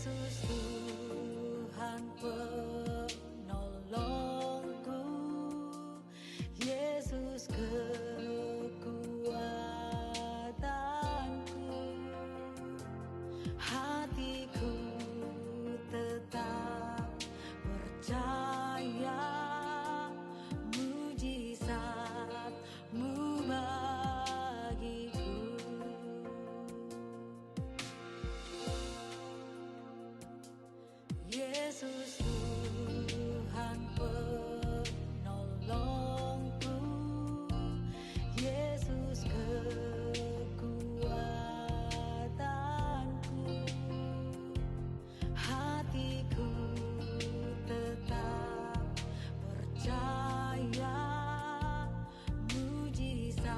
Yesus Tuhan penolongku, Yesus kekuatanku, hatiku tetap percaya mujizat-Mu bagiku. Yesus Tuhan penolongku, Yesus kekuatanku, hatiku tetap percaya mujizat-Mu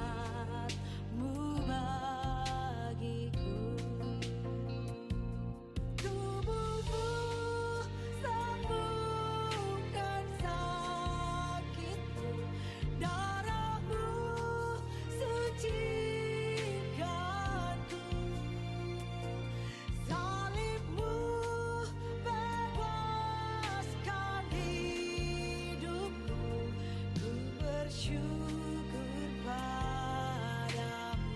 bagiku. Tubuhku sembuhkan sakitku, darah-Mu sucikanku, salib-Mu bebaskan hidupku, ku bersyukur padamu.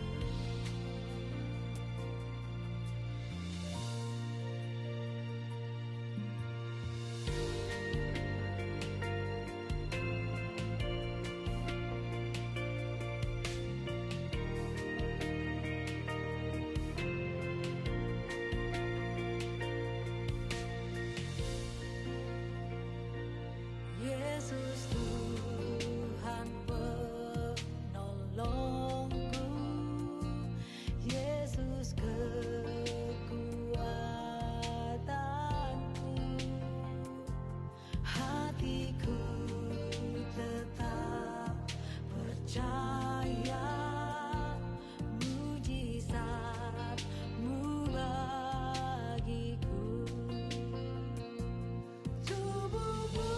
Yesus Tuhan penolongku, Yesus kekuatanku, hatiku tetap percaya mujizat-Mu bagiku. Tubuhku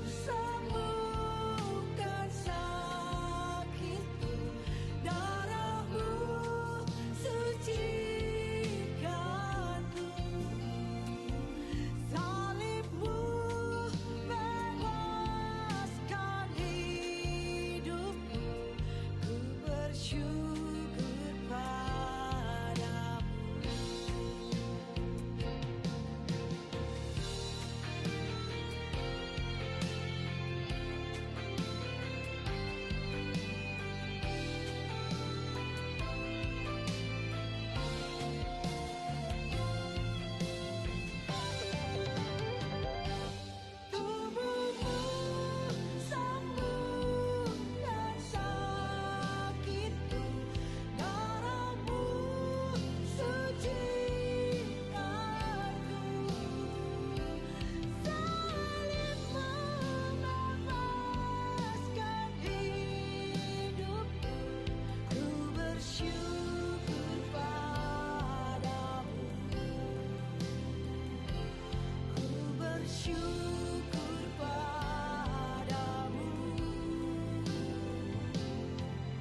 sembuhkan sakitku, darah-Mu sucikanku, salib-Mu bebaskan hidupku, ku bersyukur padamu. Tubuhku sembuhkan sakitku, darah-Mu sucikanku, salib-Mu bebaskan hidupku, ku bersyukur padamu, ku bersyukur padamu,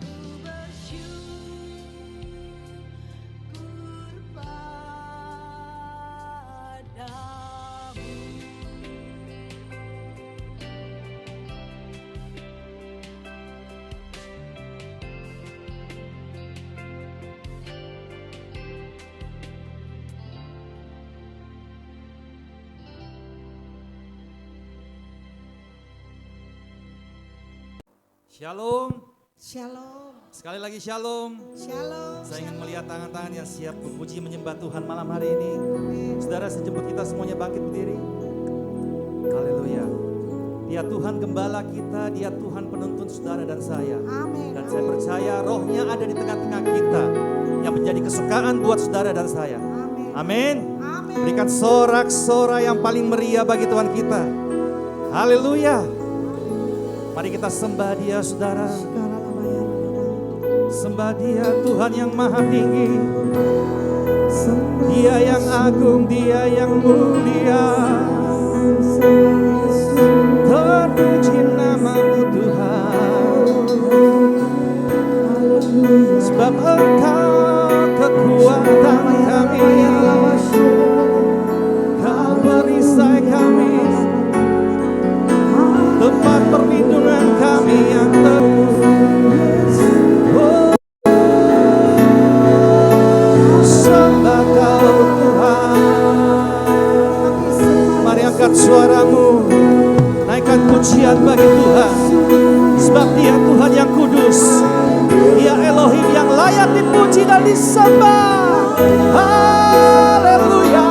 ku bersyukur padamu. Shalom, Shalom, sekali lagi shalom. shalom. Saya ingin melihat tangan-tangan yang siap memuji menyembah Tuhan malam hari ini. Amin. Saudara, sejemput kita semuanya bangkit berdiri. Haleluya. Dia Tuhan gembala kita, Dia Tuhan penuntun saudara dan saya. Amin. Dan saya percaya rohnya ada di tengah-tengah kita yang menjadi kesukaan buat saudara dan saya. Amin. Amin. Amin. Berikan sorak-sorai yang paling meriah bagi Tuhan kita. Haleluya. Mari kita sembah Dia, saudara. Sembah Dia, Tuhan yang maha tinggi. Dia yang agung, Dia yang mulia. Terpuji nama-Mu Tuhan. Sebab Engkau kekuatan kami. pujian bagi Tuhan. Sebab Dia Tuhan yang kudus. Dia Elohim yang layak dipuji dan disembah. Haleluya.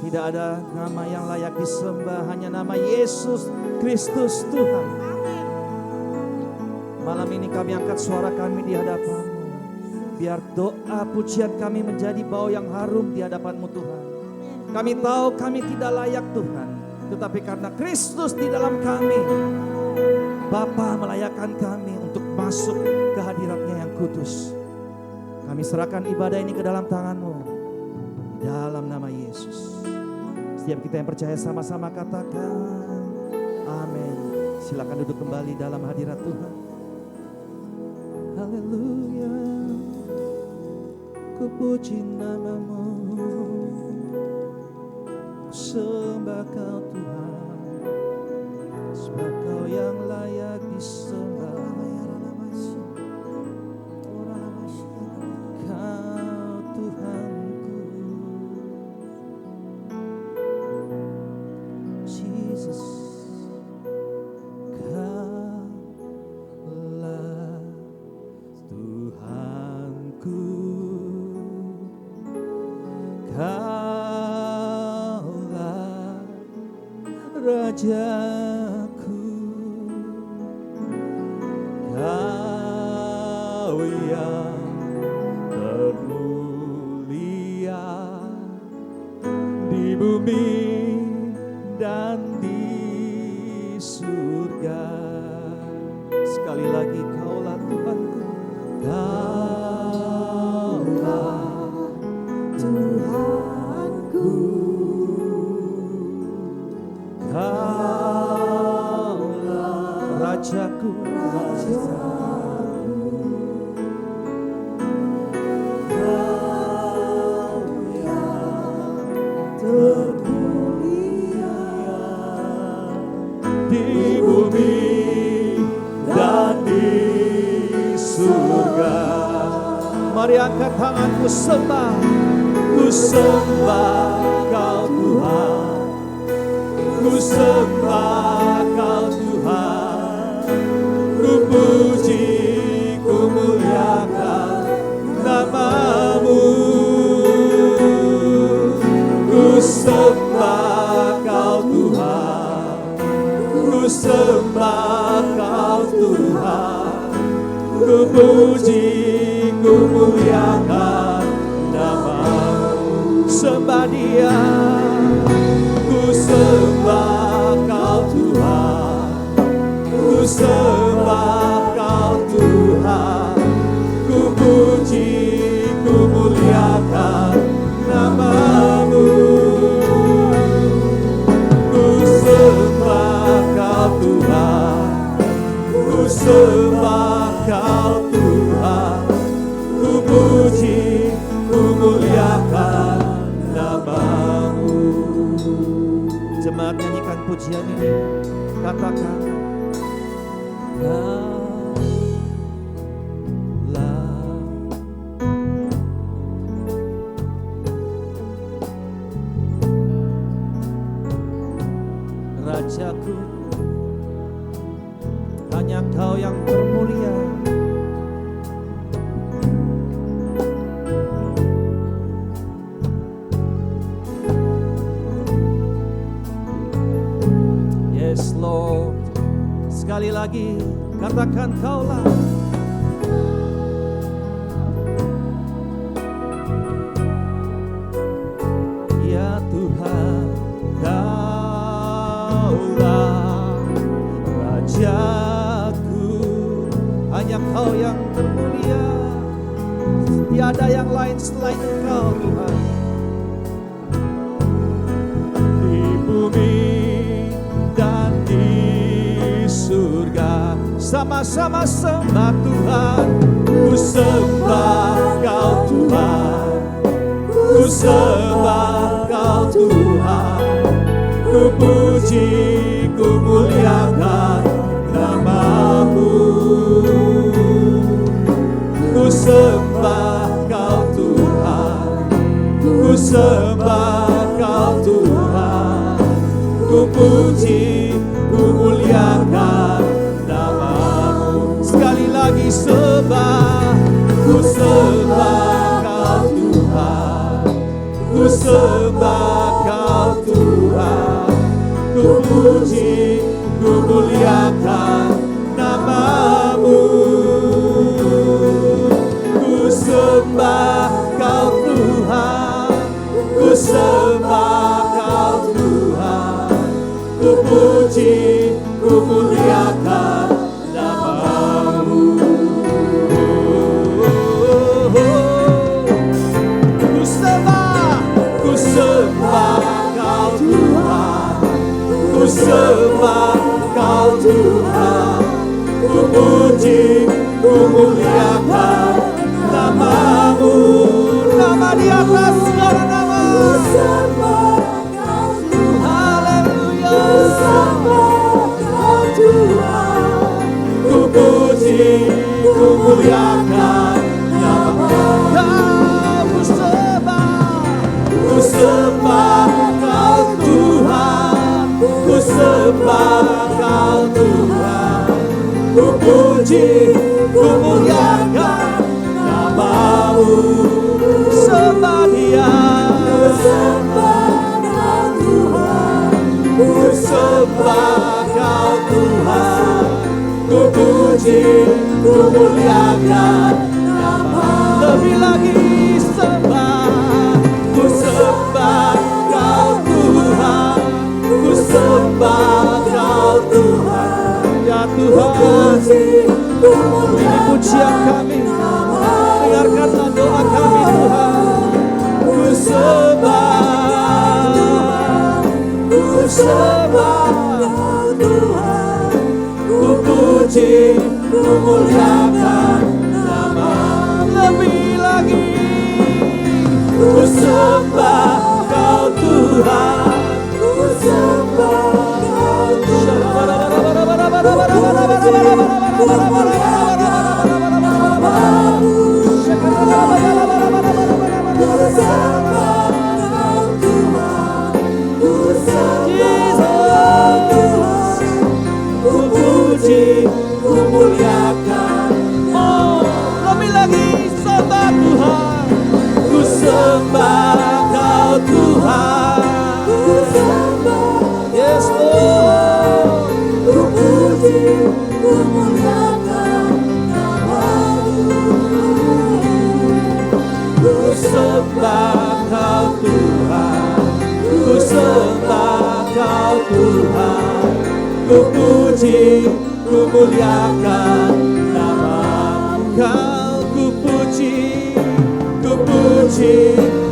Tidak ada nama yang layak disembah, hanya nama Yesus Kristus Tuhan. Malam ini kami angkat suara kami di hadapan-Mu. Biar doa pujian kami menjadi bau yang harum di hadapan-Mu Tuhan. Kami tahu kami tidak layak Tuhan, tetapi karena Kristus di dalam kami, Bapa melayakkan kami untuk masuk ke hadirat-Nya yang kudus. Kami serahkan ibadah ini ke dalam tangan-Mu, di dalam nama Yesus. Setiap kita yang percaya sama-sama katakan amin. Silakan duduk kembali dalam hadirat Tuhan. Haleluya. Ku puji nama-Mu, ku sembah Kau Tuhan, sebab Kau yang layak disembah. Kau Tuhanku, Jesus, Kaulah Tuhanku, Kaulah Rajaku, Kau yang termulia di bumi dan di surga. Sekali lagi, Kaulah Tuhanku, Kaulah Tuhanku, Kaulah Rajaku, di bumi dan di surga. Mari angkat tanganku, sembah. Ku sembah Kau Tuhan, ku sembah Kau Tuhan, ku puji, ku muliakan nama-Mu. Ku sembah Kau Tuhan, puji, ku muliakan nama-Mu. Sembah Dia, ku sembah Kau Tuhan, ku sembah Kau Tuhan, ku puji, ku muliakan nama-Mu. Ku sembah Kau Tuhan, ku sembah Kau Tuhan, ku puji, ku muliakan nama-Mu. Jemaat nyanyikan pujian ini, katakan Rajaku, hanya Kau yang termulia. Yes Lord, sekali lagi katakan Kaulah. Ya Tuhan, Kaulah Rajaku, hanya Kau yang termulia. Tiada yang lain selain Engkau Tuhan. Di bumi dan di surga sama-sama sembah Tuhan. Ku sembah Kau Tuhan, ku sembah Kau Tuhan, ku puji, ku muliakan nama-Mu. Ku sembah Kau Tuhan, ku sembah Kau Tuhan, ku puji, ku muliakan nama-Mu. Sekali lagi sembah, ku sembah Kau Tuhan, ku sembah Kau Tuhan, ku puji, ku muliakan nama-Mu. Ku sembah Kau Tuhan, ku sembah Kau Tuhan, ku puji, ku muliakan nama-Mu. Ku sembah Kau Tuhan, ku sembah Kau Tuhan, ku puji, ku muliakan nama-Mu. Nama di atas segala nama. Ku sembah Kau Tuhan, haleluya. Ku sembah Kau Tuhan, ku puji, ku muliakan nama-Mu. Ku sembah Kau Tuhan, ku sembah Kau Tuhan, ku puji, ku muliakan nama-Mu. Sembah Dia, ku sembah Kau Tuhan, ku sembah Kau Tuhan, ku puji, ku muliakan nama-Mu. Lebih lagi sembah, ku sembah Kau Tuhan, ku sembah Kau Tuhan. Ya Tuhan, ini pujian kami, dengarkanlah doa kami Tuhan. Ku sembah Kau Tuhan, ku puji, ku muliakan nama-Mu. Lebih lagi, ku sembah Kau Tuhan, ku sembah Kau Tuhan, ku muliakan nama-Mu. Ku sembah Kau Tuhan, ku sembah Tuhan, ku puji, ku muliakan. Oh, lebih lagi sembah Tuhan, ku sembah Kau Tuhan, ku sembah, yes Lord, ku puji, ku muliakan nama-Mu. ku puji, ku muliakan nama-Mu. Kau ku puji, ku puji,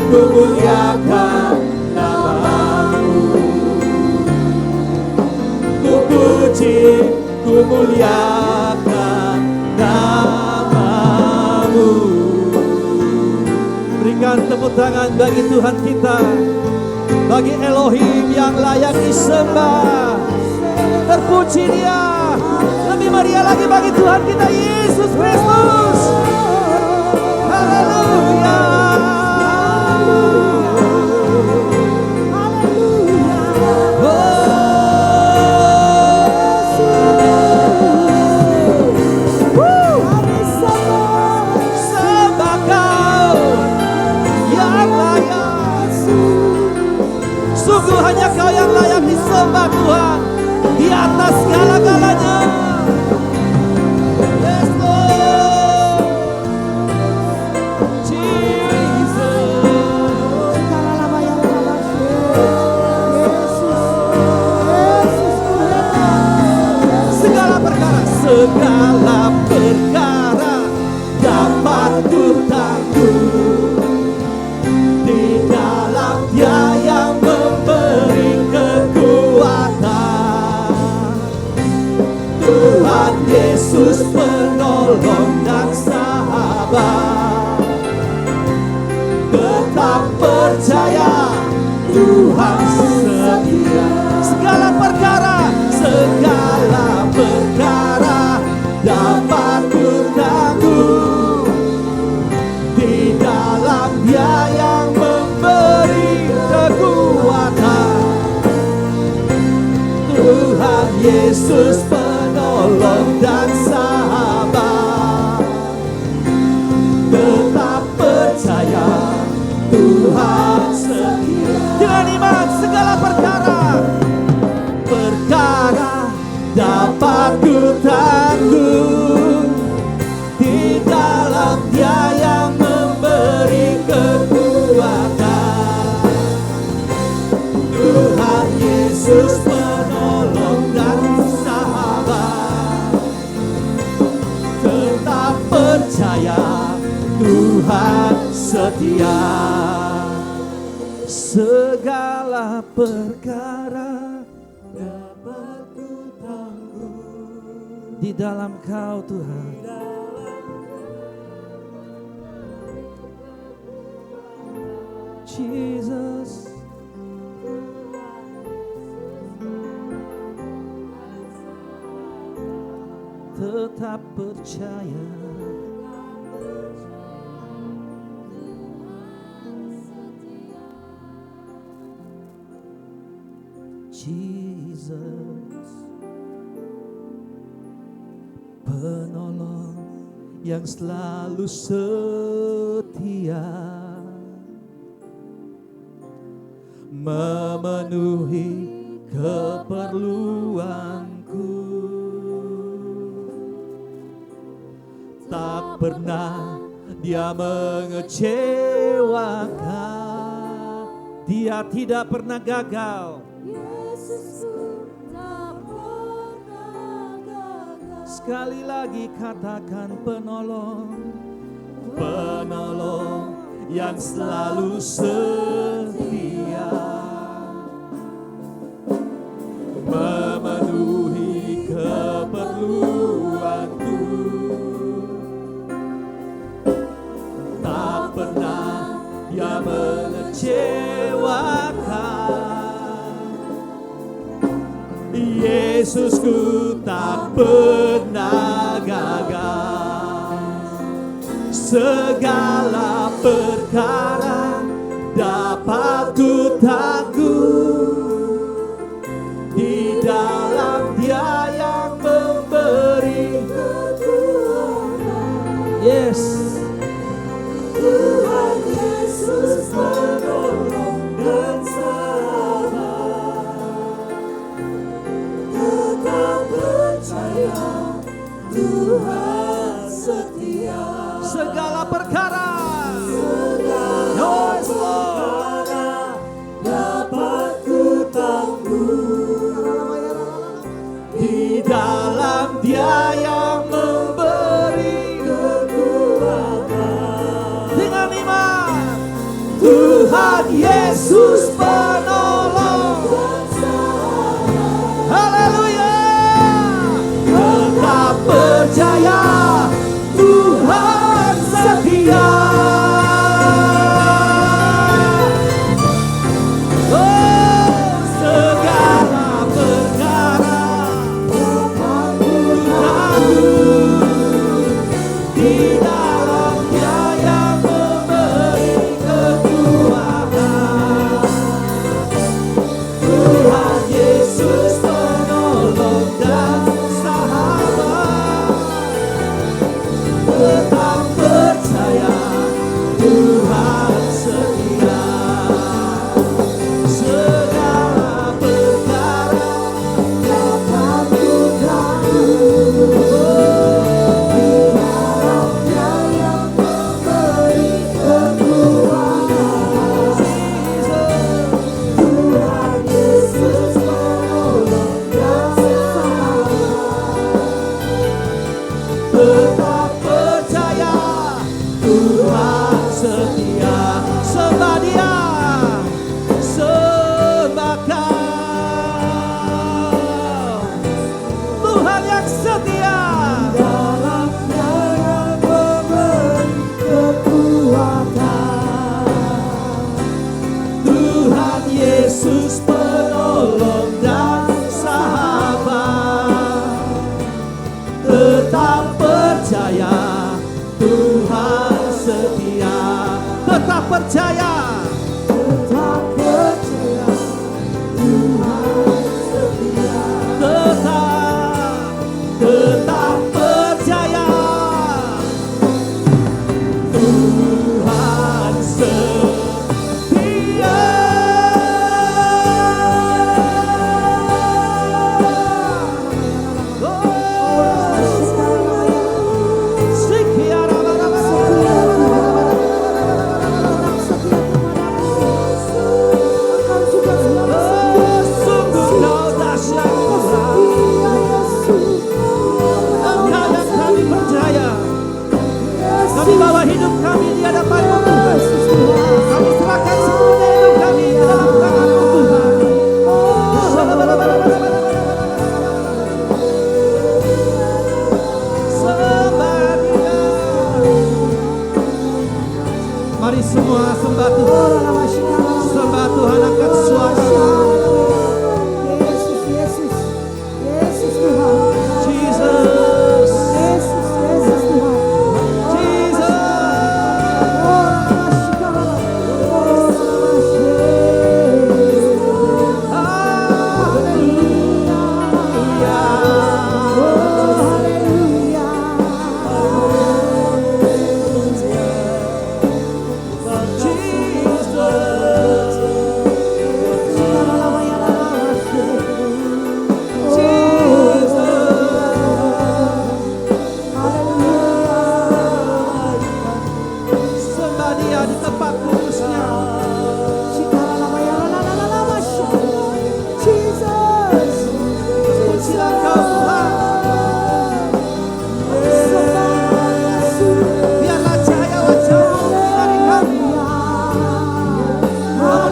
ku muliakan nama-Mu. Ku puji, ku muliakan nama-Mu. Berikan tepuk tangan bagi Tuhan kita, bagi Elohim yang layak disembah. Terpuji Dia, lebih meriah lagi bagi Tuhan kita Yesus Kristus. Haleluya. Sembah Kau yang layak. Sungguh hanya Kau yang layak disembah Tuhan, di atas segala-galanya. Yes Lord, Jesus. Segala perkara dapat ku tanggung di dalam Dia yang memberi kekuatan. Tuhan Yesus penolong dan sahabat. Tetap percaya Tuhan setia. Segala perkara dapat ku tanggung di dalam Dia yang memberi kekuatan. Tuhan Yesus penolong dan sahabat. Tetap percaya Tuhan setia. Dengan iman segala perkara dapat ku tanggung di dalam Dia yang memberi kekuatan. Tuhan Yesus penolong dan sahabat. Tetap percaya Tuhan setia. Segala perkara dapat ku tanggung di dalam Kau Tuhan. Jesus, tetap percaya. Jesus, penolong yang selalu setia, memenuhi keperluanku. Tak pernah Dia mengecewakan. Dia tidak pernah gagal. Sekali lagi katakan penolong, penolong yang selalu setia, memenuhi keperluanku. Tak pernah Dia mengecewakan. Yesusku tak pernah gagal. Segala perkara dapat ku tanggung di dalam Dia yang memberi kekuatan. Yes, Tuhan Yesus penolong dan sahabat. Tetap percaya Tuhan setia. Segala perkara Tuhan Yesus penolong. Haleluya. Tetap percaya Tuhan setia. Oh, segala perkara Tuhan di dalamnya yang memberi kekuatan. Tuhan Yesus penolong dan sahabat. Tetap percaya Tuhan setia. Segala perkara dapat Tuhan tetap percaya Tuhan setia. Sembah Dia, sembah Kau, Tuhan yang setia. Dalamnya yang memberi kekuatan. Tuhan Yesus penolong dan sahabat. Tetap percaya Tuhan setia. Tetap percaya. Tetap percaya Tuhan setia. Tetap percaya Tuhan setia. Sungguh Kau dahsyat Tuhan. Engkau yang kami percaya. Kami bawa hidup kami di hadapan-Mu Tuhan. Kami serahkan seluruh hidup kami di dalam tangan-Mu Tuhan. Sembah Dia. Mari semua sembah Tuhan. Sembah Tuhan, angkat suara. Yesus, Yesus, Yesus Tuhan. Jesus, Yesus, Yesus Tuhan. Jesus. Sembah Dia di tempat kudusnya. Pujilah Kau Tuhan. Biarlah cahaya wajah-Mu menyinari kami. Sembah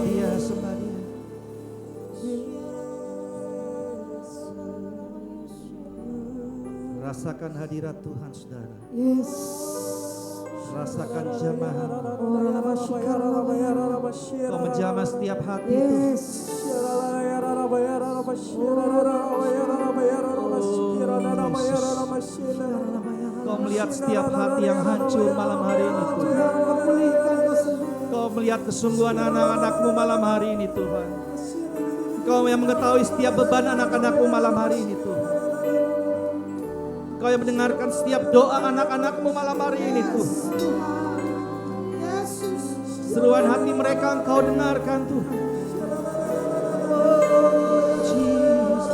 Dia, sembah Dia. Rasakan hadirat Tuhan, saudara. Yes. Rasakan jamahan. Kau Kau menjamah setiap hati Tuhan. Yes. Kau melihat setiap hati yang hancur malam hari ini Tuhan. Kau melihat kesungguhan anak-anak-Mu malam hari ini Tuhan. Kau yang mengetahui setiap beban anak-anak-Mu malam hari ini Tuhan. Kau yang mendengarkan setiap doa anak-anak-Mu malam hari ini Tuhan. Seruan hati mereka Engkau dengarkan Tuhan. Jesus.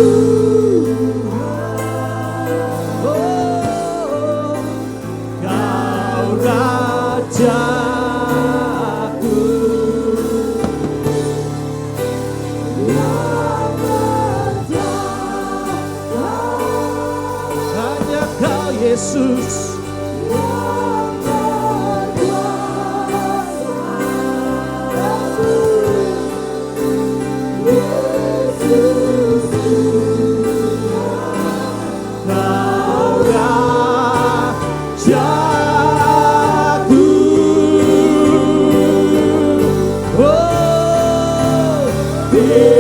Oh, Kau Rajaku, hanya Kau Yesus. Kau Rajaku, oh, dimuliakan,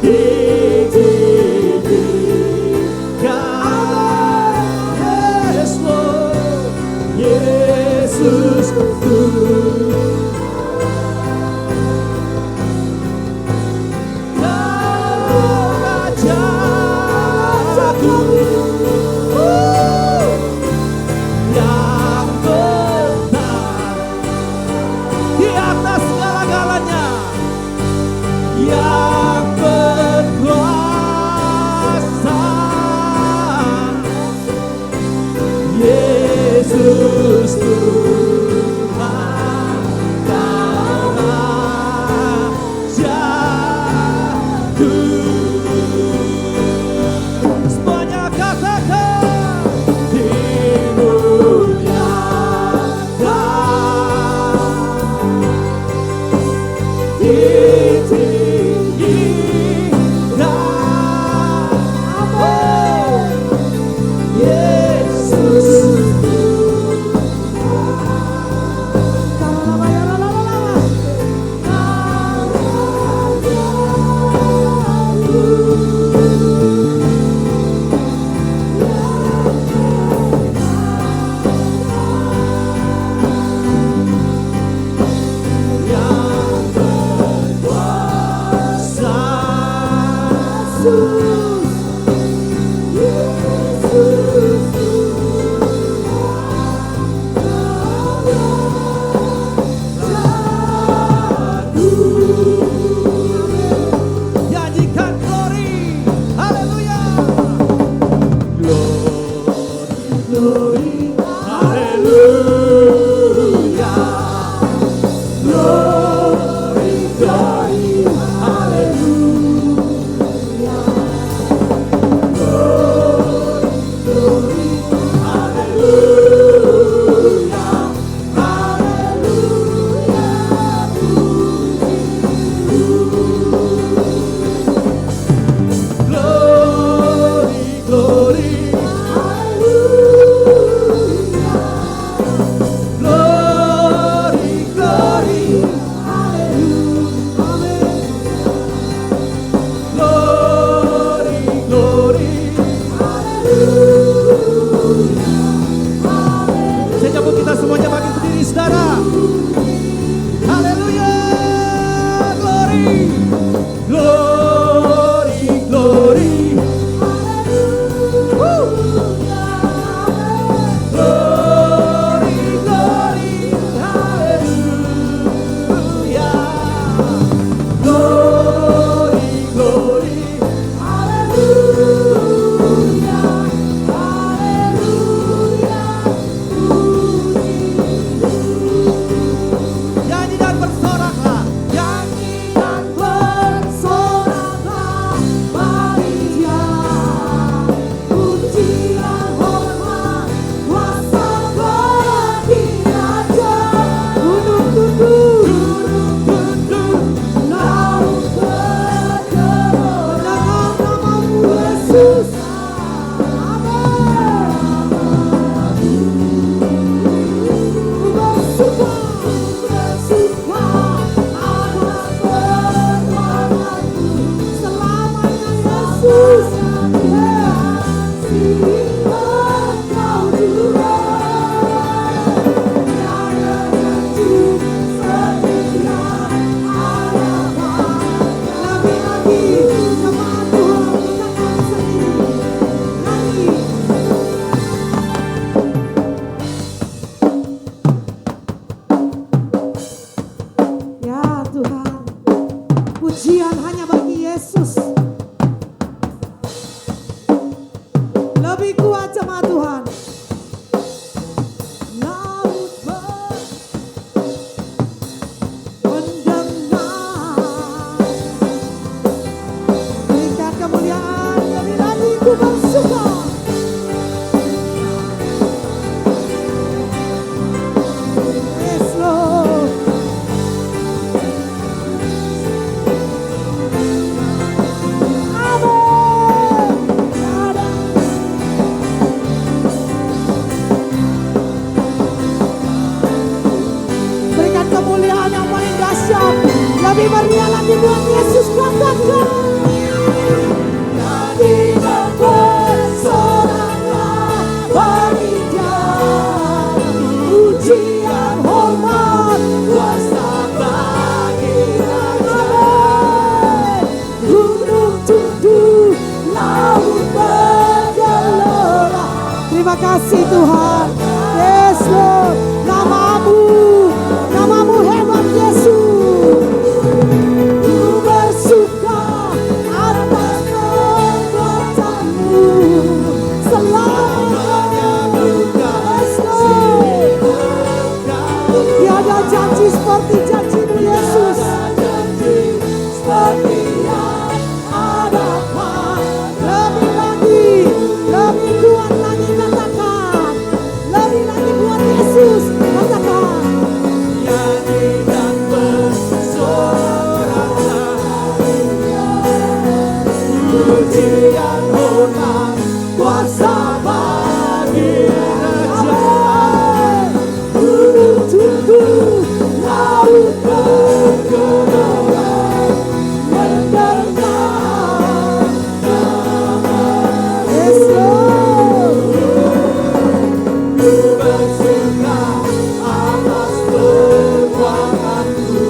ditinggikan, yes Lord, Yesus Tuhan. Yang benar di atas segala-galanya, yang berkuasa, Yesus Tuhan, Kau Rajaku. Semuanya katakan, dimuliakan, ditinggikan, Pujian hanya bagi Yesus. Lebih kuat jemaat Tuhan. Laut mendengar. Berikan kemuliaan, lebih lagi ku bersuka. Yes Lord. Berikan kemuliaan yang paling dahsyat. Lebih meriah lagi buat Yesus, katakan. Nyanyi dan bersoraklah bagi Dia. Pujian, hormat, kuasa bagi Raja. Gunung tunduk, laut bergelora. Terima kasih Tuhan. Yes Lord, namamu hebat Yesus. Ku bersuka atas perbuatanmu. Selamanya Yes Lord. Tiada janji seperti janjimu Yesus. Seperti yang ada. Lebih lagi, lebih kuat lagi katakan. Lebih lagi buat Yesus katakan. Nyanyi dan bersoraklah. Pujian hormat kuasa bagi Raja. Gunung tunduk, laut bergelora. Mendengar nama Yes Lord. Ku bersuka atas perbuatanku.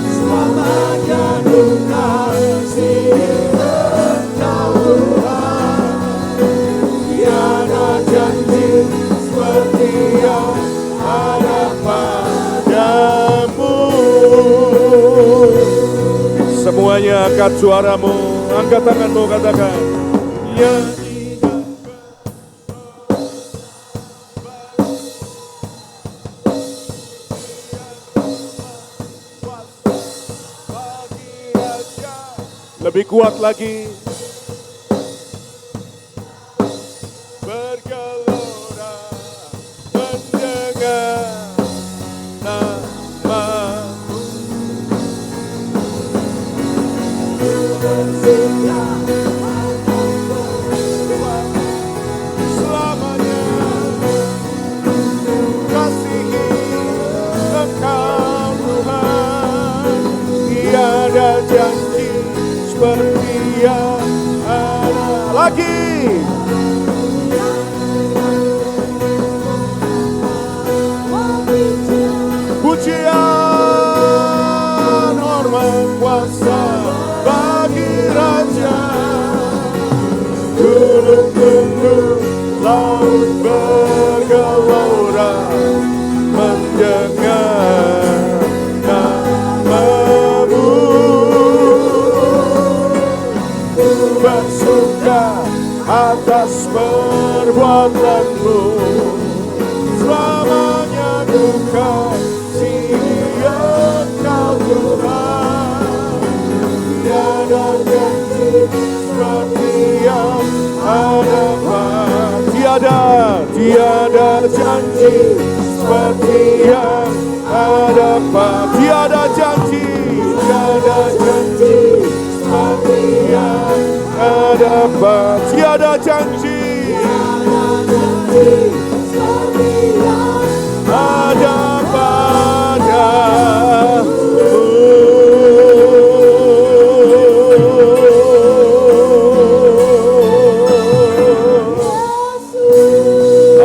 Selamanya duka Engkau Tuhan. Tiada janji seperti yang ada padamu. Semuanya angkat suaramu, angkat tanganmu, katakan. Nyanyi dan bagi Raja. Lebih kuat lagi. Bergelora mendengar namamu. Selamanya kasihi Engkau Tuhan. Tiada janji seperti yang ada lagi. Pujian, hormat, kuasa bagi Raja. Gunung tunduk, laut bergelora. Mendengar namamu. Bersuka atas perbuatanmu. Selamanya duka Engkau Tuhan. Tiada janji seperti yang ada Tiada janji seperti yang ada Tiada janji seperti yang ada Tiada janji ada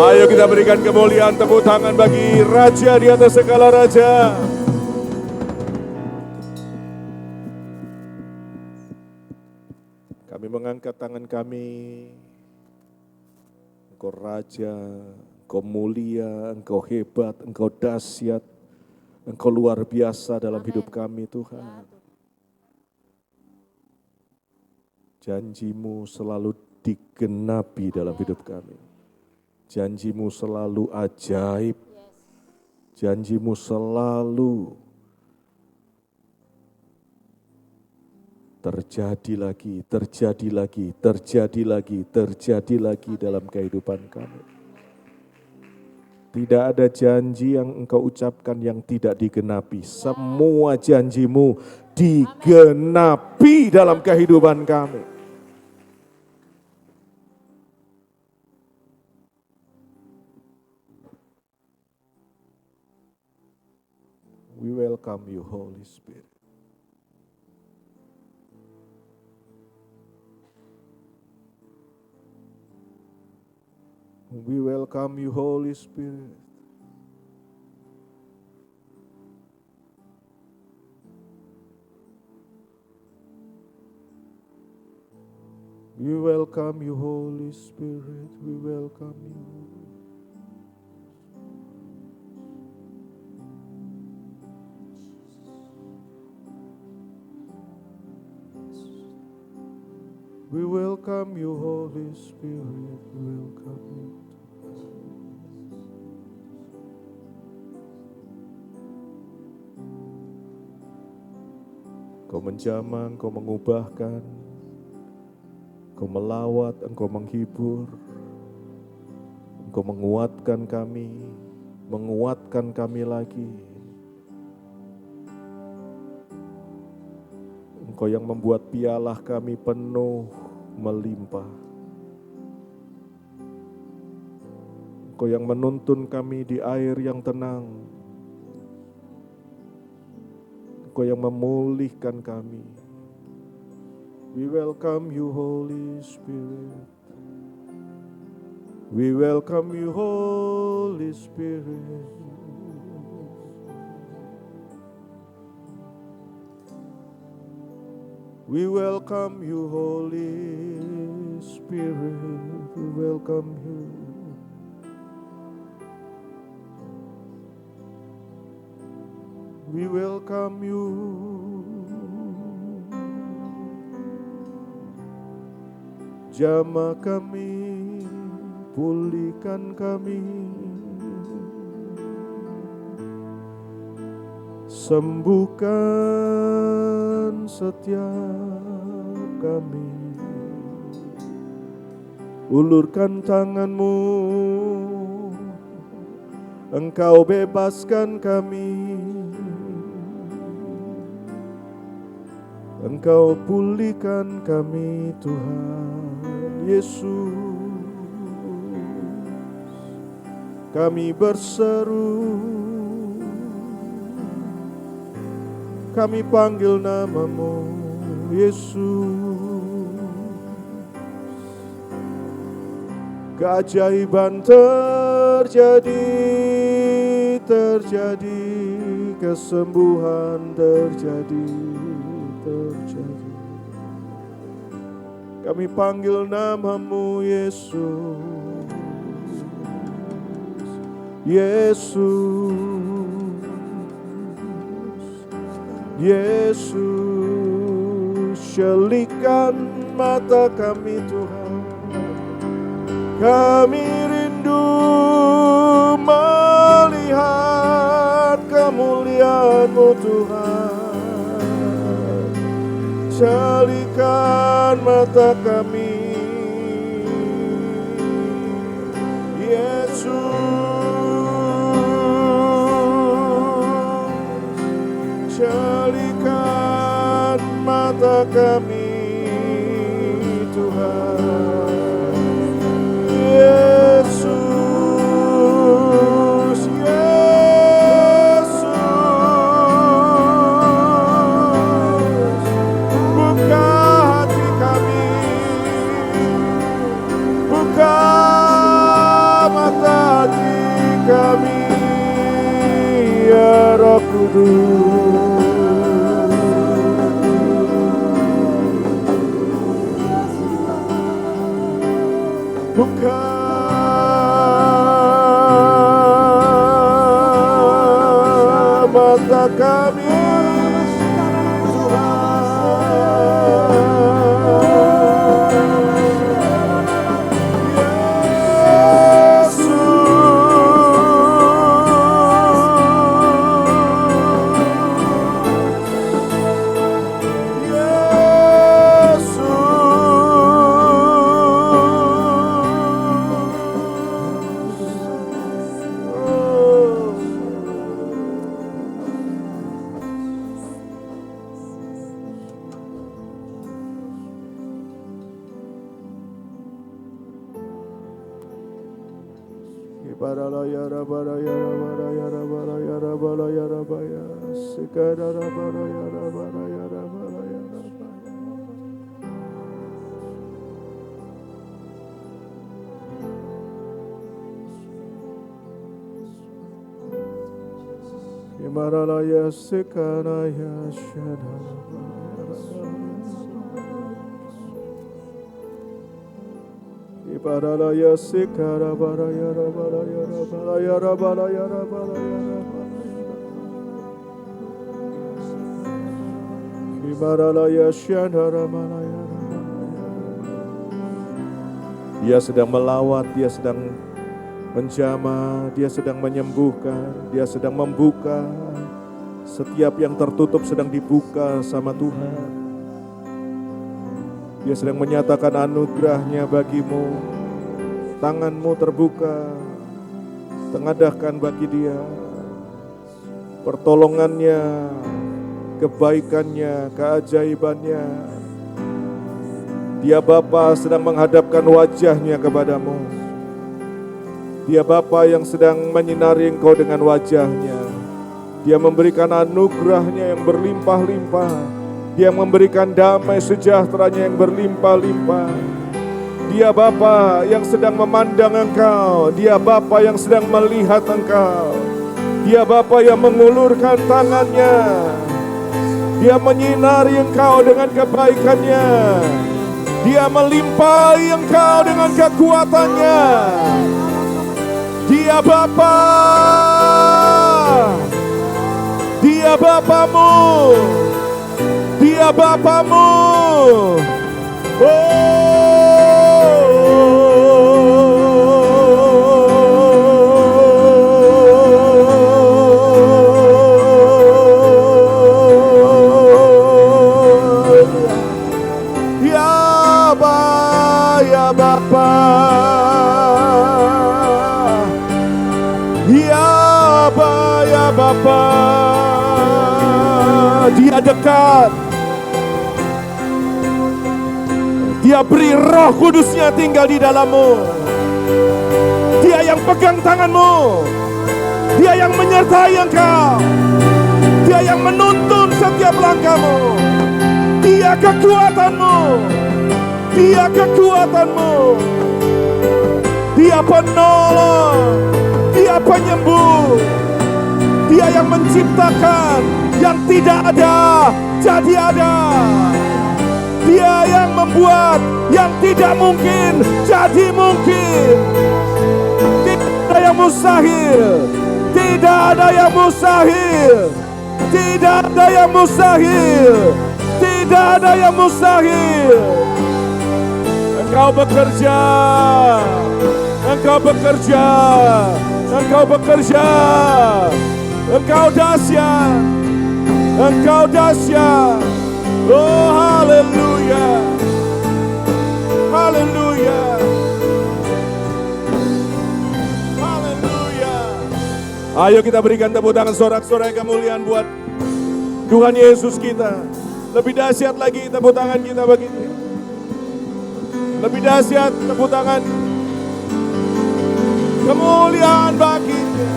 Ayo kita berikan kemuliaan, tepuk tangan bagi Raja di atas segala raja. Kami mengangkat tangan kami. Engkau Raja, Engkau mulia, Engkau hebat, Engkau dahsyat, Engkau luar biasa dalam hidup kami Tuhan. Janji-Mu selalu digenapi dalam hidup kami. Janji-Mu selalu ajaib. Janji-Mu selalu terjadi lagi, terjadi lagi, terjadi lagi, terjadi lagi dalam kehidupan kami. Tidak ada janji yang Engkau ucapkan yang tidak digenapi. Semua janji-Mu digenapi dalam kehidupan kami. We welcome you, Holy Spirit. We welcome you, Holy Spirit. We welcome you, Holy Spirit. We welcome you. We welcome you, Holy Spirit. We welcome you. Engkau menjamah, Engkau mengubahkan, Engkau melawat, Engkau menghibur, Engkau menguatkan kami lagi. Engkau yang membuat piala kami penuh melimpah. Engkau yang menuntun kami di air yang tenang. Engkau yang memulihkan kami. We welcome you, Holy Spirit. We welcome you, Holy Spirit. We welcome you, Holy Spirit. We welcome you. We welcome you. Jamah kami, pulihkan kami. Sembuhkan setiap kami. Ulurkan tangan-Mu, Engkau bebaskan kami. Engkau pulihkan kami, Tuhan Yesus. Kami berseru, kami panggil nama-Mu, Yesus. Keajaiban terjadi, kesembuhan terjadi. Kami panggil nama-Mu, Yesus. Yesus. Yesus, syelikan mata kami, Tuhan. Kami rindu melihat kemuliaan-Mu, Tuhan. Syelikan mata kami, Yesus. Syelikan mata kami, Tuhan. Yesus, Yesus. Buka hati kami, buka mata hati kami, ya Roh Kudus. Buka mata kami, Tuhan. Himaralaya Sekaraya Shadara. Ibaralaya Sekara Baraya Rabalaya Rabalaya Rabalaya Rabalaya Rabalaya. Ibaralaya Shadara Malaya Rabalaya. Dia sedang melawat, dia sedang menjamah, dia sedang menyembuhkan, dia sedang membuka. Setiap yang tertutup sedang dibuka sama Tuhan. Dia sedang menyatakan anugerahnya bagimu. Tanganmu terbuka, tengadahkan bagi dia pertolongannya, kebaikannya, keajaibannya. Dia Bapa sedang menghadapkan wajahnya kepadamu. Dia Bapa yang sedang menyinari engkau dengan wajahnya. Dia memberikan anugerahnya yang berlimpah-limpah. Dia memberikan damai sejahteranya yang berlimpah-limpah. Dia Bapa yang sedang memandang engkau. Dia Bapa yang sedang melihat engkau. Dia Bapa yang mengulurkan tangannya. Dia menyinari engkau dengan kebaikannya. Dia melimpahi engkau dengan kekuatannya. Dia Bapa. Dia Bapamu. Dia Bapamu. Ya Bapa, ya Bapa. Ya Bapa, ya Bapa. Dia dekat. Dia beri Roh Kudusnya tinggal di dalammu. Dia yang pegang tanganmu. Dia yang menyertai engkau. Dia yang menuntun setiap langkahmu. Dia kekuatanmu. Dia kekuatanmu. Dia penolong. Dia penyembuh. Dia yang menciptakan yang tidak ada jadi ada. Dia yang membuat yang tidak mungkin jadi mungkin. Tidak ada yang mustahil. Tidak ada yang mustahil. Tidak ada yang mustahil. Tidak ada yang mustahil. Engkau bekerja. Engkau bekerja. Engkau bekerja. Engkau dahsyat. Engkau dahsyat. Oh, haleluya. Haleluya. Haleluya. Ayo kita berikan tepuk tangan sorak-sorai kemuliaan buat Tuhan Yesus kita. Lebih dahsyat lagi tepuk tangan kita bagi Dia. Lebih dahsyat tepuk tangan. Kemuliaan bagi Dia.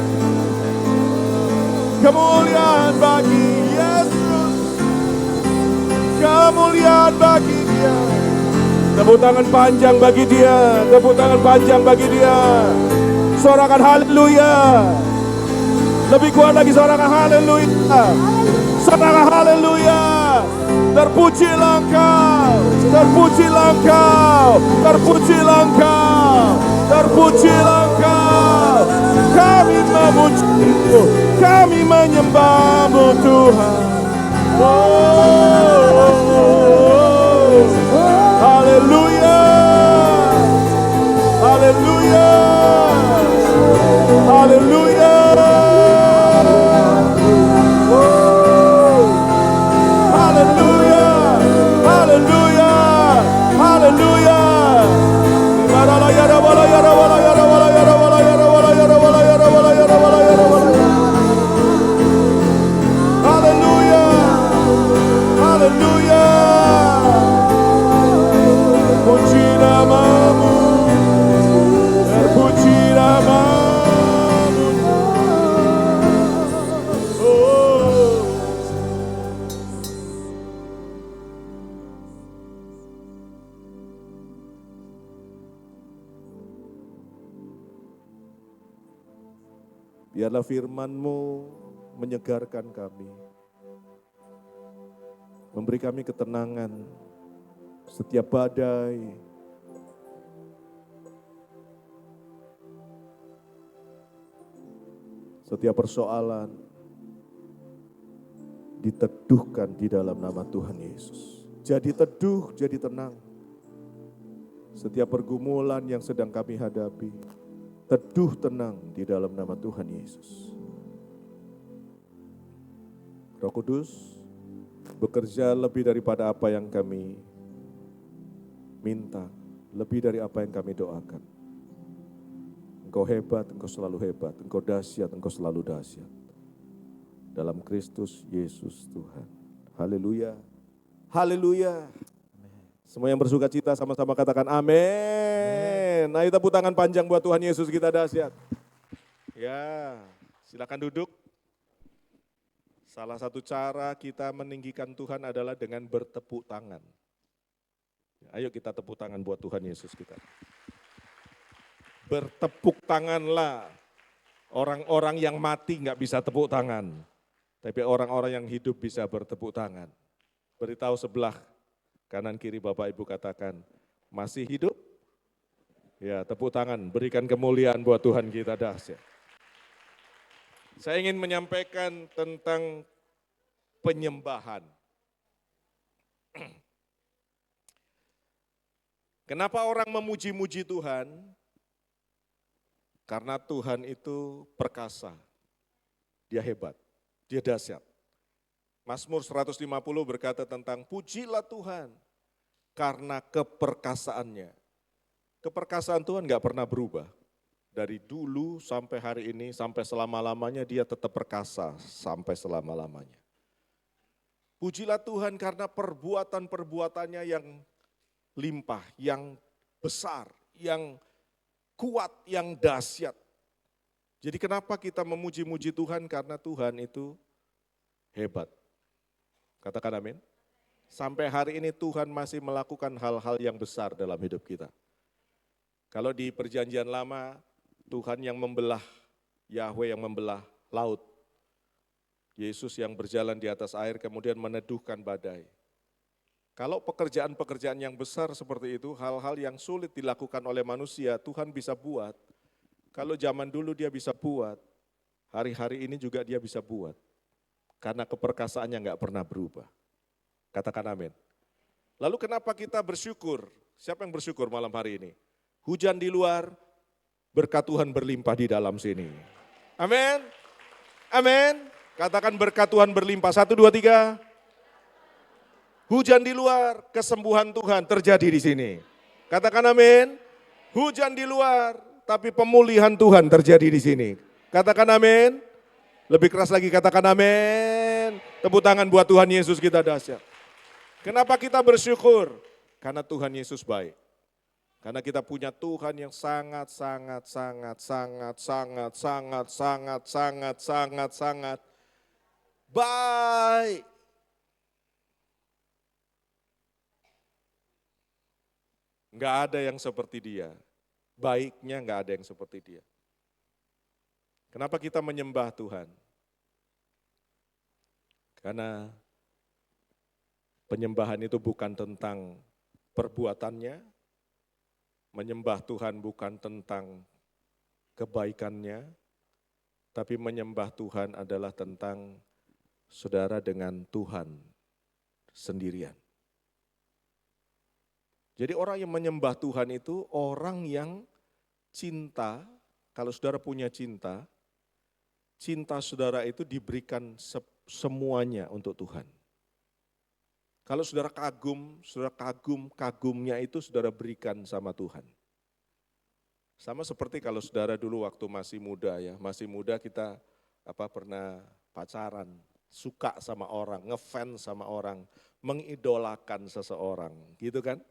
Kemuliaan bagi Yesus. Kemuliaan bagi Dia. Tepuk tangan panjang bagi Dia. Tepuk tangan panjang bagi Dia. Sorakan haleluya. Lebih kuat lagi sorakan haleluya. Sorakan haleluya. Terpujilah Engkau. Terpujilah Engkau. Terpujilah Engkau. Terpujilah Engkau. Kami memuji-Mu. Kami menyembah-Mu Tuhan. Haleluya. Haleluya. Haleluya. Haleluya. Haleluya. Haleluya. Haleluya. Biarlah firman-Mu menyegarkan kami, memberi kami ketenangan setiap badai, setiap persoalan diteduhkan di dalam nama Tuhan Yesus. Jadi teduh, jadi tenang. Setiap pergumulan yang sedang kami hadapi, teduh tenang di dalam nama Tuhan Yesus. Roh Kudus bekerja lebih daripada apa yang kami minta, lebih dari apa yang kami doakan. Engkau hebat, Engkau selalu hebat, Engkau dahsyat, Engkau selalu dahsyat. Dalam Kristus Yesus Tuhan. Haleluya. Haleluya. Semua yang bersuka cita sama-sama katakan amin. Ayo tepuk tangan panjang buat Tuhan Yesus kita dahsyat. Ya, silakan duduk. Salah satu cara kita meninggikan Tuhan adalah dengan bertepuk tangan. Ayo kita tepuk tangan buat Tuhan Yesus kita. Bertepuk tanganlah. Orang-orang yang mati nggak bisa tepuk tangan. Tapi orang-orang yang hidup bisa bertepuk tangan. Beritahu sebelah kanan kiri Bapak Ibu katakan, masih hidup? Ya, tepuk tangan, berikan kemuliaan buat Tuhan kita dahsyat. Saya ingin menyampaikan tentang penyembahan. Kenapa orang memuji-muji Tuhan? Karena Tuhan itu perkasa, dia hebat, dia dahsyat. Mazmur 150 berkata tentang pujilah Tuhan karena keperkasaannya. Keperkasaan Tuhan gak pernah berubah. Dari dulu sampai hari ini, sampai selama-lamanya dia tetap perkasa sampai selama-lamanya. Pujilah Tuhan karena perbuatan-perbuatannya yang limpah, yang besar, yang kuat, yang dahsyat. Jadi kenapa kita memuji-muji Tuhan? Karena Tuhan itu hebat. Katakan amin. Sampai hari ini Tuhan masih melakukan hal-hal yang besar dalam hidup kita. Kalau di perjanjian lama, Tuhan yang membelah, Yahweh yang membelah laut. Yesus yang berjalan di atas air kemudian meneduhkan badai. Kalau pekerjaan-pekerjaan yang besar seperti itu, hal-hal yang sulit dilakukan oleh manusia, Tuhan bisa buat. Kalau zaman dulu dia bisa buat, hari-hari ini juga dia bisa buat. Karena keperkasaannya nggak pernah berubah. Katakan amin. Lalu kenapa kita bersyukur? Siapa yang bersyukur malam hari ini? Hujan di luar, berkat Tuhan berlimpah di dalam sini. Amin. Amin. Katakan berkat Tuhan berlimpah. 1, 2, 3. Hujan di luar, kesembuhan Tuhan terjadi di sini. Katakan amin. Hujan di luar, tapi pemulihan Tuhan terjadi di sini. Katakan amin. Lebih keras lagi katakan amin. Tepuk tangan buat Tuhan Yesus kita dahsyat. Kenapa kita bersyukur? Karena Tuhan Yesus baik. Karena kita punya Tuhan yang sangat baik. Enggak ada yang seperti dia. Baiknya enggak ada yang seperti dia. Kenapa kita menyembah Tuhan? Karena penyembahan itu bukan tentang perbuatannya, menyembah Tuhan bukan tentang kebaikannya, tapi menyembah Tuhan adalah tentang saudara dengan Tuhan sendirian. Jadi orang yang menyembah Tuhan itu orang yang cinta, kalau saudara punya cinta, cinta saudara itu diberikan semuanya untuk Tuhan. Kalau saudara kagumnya itu saudara berikan sama Tuhan. Sama seperti kalau saudara dulu waktu masih muda ya, masih muda kita pernah pacaran, suka sama orang, ngefans sama orang, mengidolakan seseorang, gitu kan?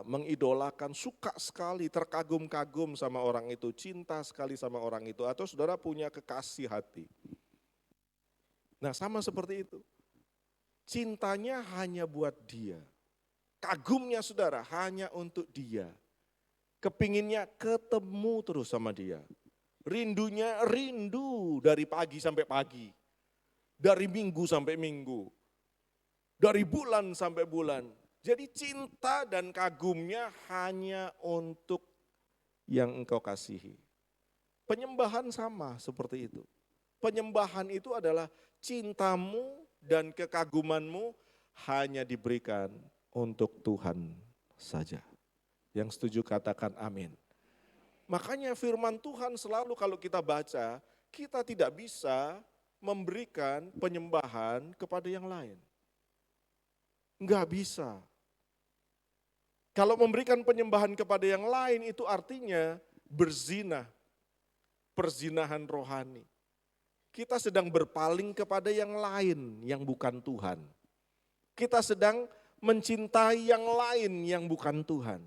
Mengidolakan, suka sekali, terkagum-kagum sama orang itu, cinta sekali sama orang itu, atau saudara punya kekasih hati. Nah sama seperti itu, cintanya hanya buat dia, kagumnya saudara hanya untuk dia, kepinginnya ketemu terus sama dia. Rindunya rindu dari pagi sampai pagi. Dari minggu sampai minggu. Dari bulan sampai bulan. Jadi cinta dan kagumnya hanya untuk yang engkau kasihi. Penyembahan sama seperti itu. Penyembahan itu adalah cintamu dan kekagumanmu hanya diberikan untuk Tuhan saja. Yang setuju katakan amin. Makanya firman Tuhan selalu kalau kita baca, kita tidak bisa memberikan penyembahan kepada yang lain. Enggak bisa. Kalau memberikan penyembahan kepada yang lain itu artinya berzina, perzinahan rohani. Kita sedang berpaling kepada yang lain yang bukan Tuhan. Kita sedang mencintai yang lain yang bukan Tuhan.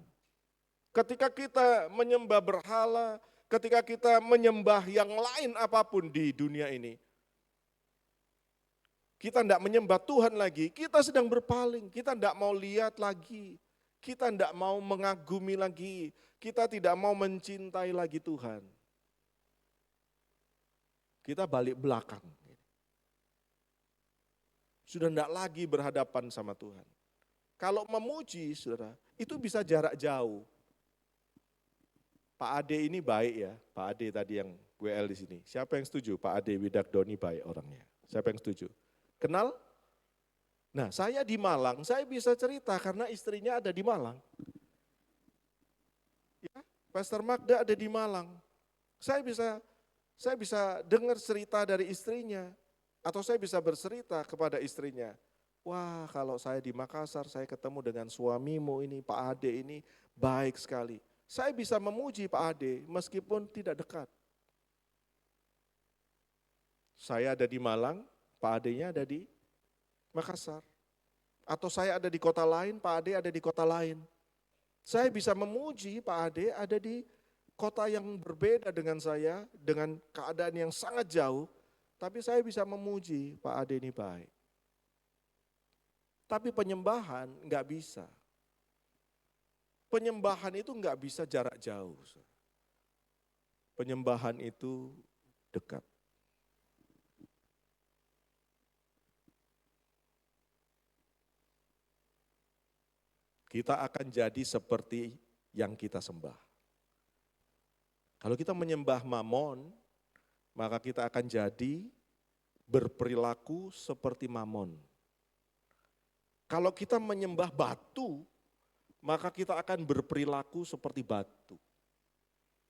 Ketika kita menyembah berhala, ketika kita menyembah yang lain apapun di dunia ini, kita tidak menyembah Tuhan lagi, kita sedang berpaling, kita tidak mau lihat lagi, kita tidak mau mengagumi lagi, kita tidak mau mencintai lagi Tuhan. Kita balik belakang. Sudah tidak lagi berhadapan sama Tuhan. Kalau memuji, saudara, itu bisa jarak jauh. Pak Ade ini baik ya, Pak Ade tadi yang WL di sini. Siapa yang setuju? Pak Ade Widakdoni baik orangnya. Siapa yang setuju? Kenal? Nah, saya di Malang, saya bisa cerita karena istrinya ada di Malang. Ya, Pastor Magda ada di Malang. Saya bisa dengar cerita dari istrinya, atau saya bisa bercerita kepada istrinya. Wah, kalau saya di Makassar, saya ketemu dengan suamimu ini, Pak Ade ini baik sekali. Saya bisa memuji Pak Ade meskipun tidak dekat. Saya ada di Malang, Pak Ade-nya ada di Makassar. Atau saya ada di kota lain, Pak Ade ada di kota lain. Saya bisa memuji Pak Ade ada di kota yang berbeda dengan saya, dengan keadaan yang sangat jauh, tapi saya bisa memuji Pak Ade ini baik. Tapi penyembahan enggak bisa. Penyembahan itu enggak bisa jarak jauh. Penyembahan itu dekat. Kita akan jadi seperti yang kita sembah. Kalau kita menyembah Mamon, maka kita akan jadi berperilaku seperti Mamon. Kalau kita menyembah batu, maka kita akan berperilaku seperti batu.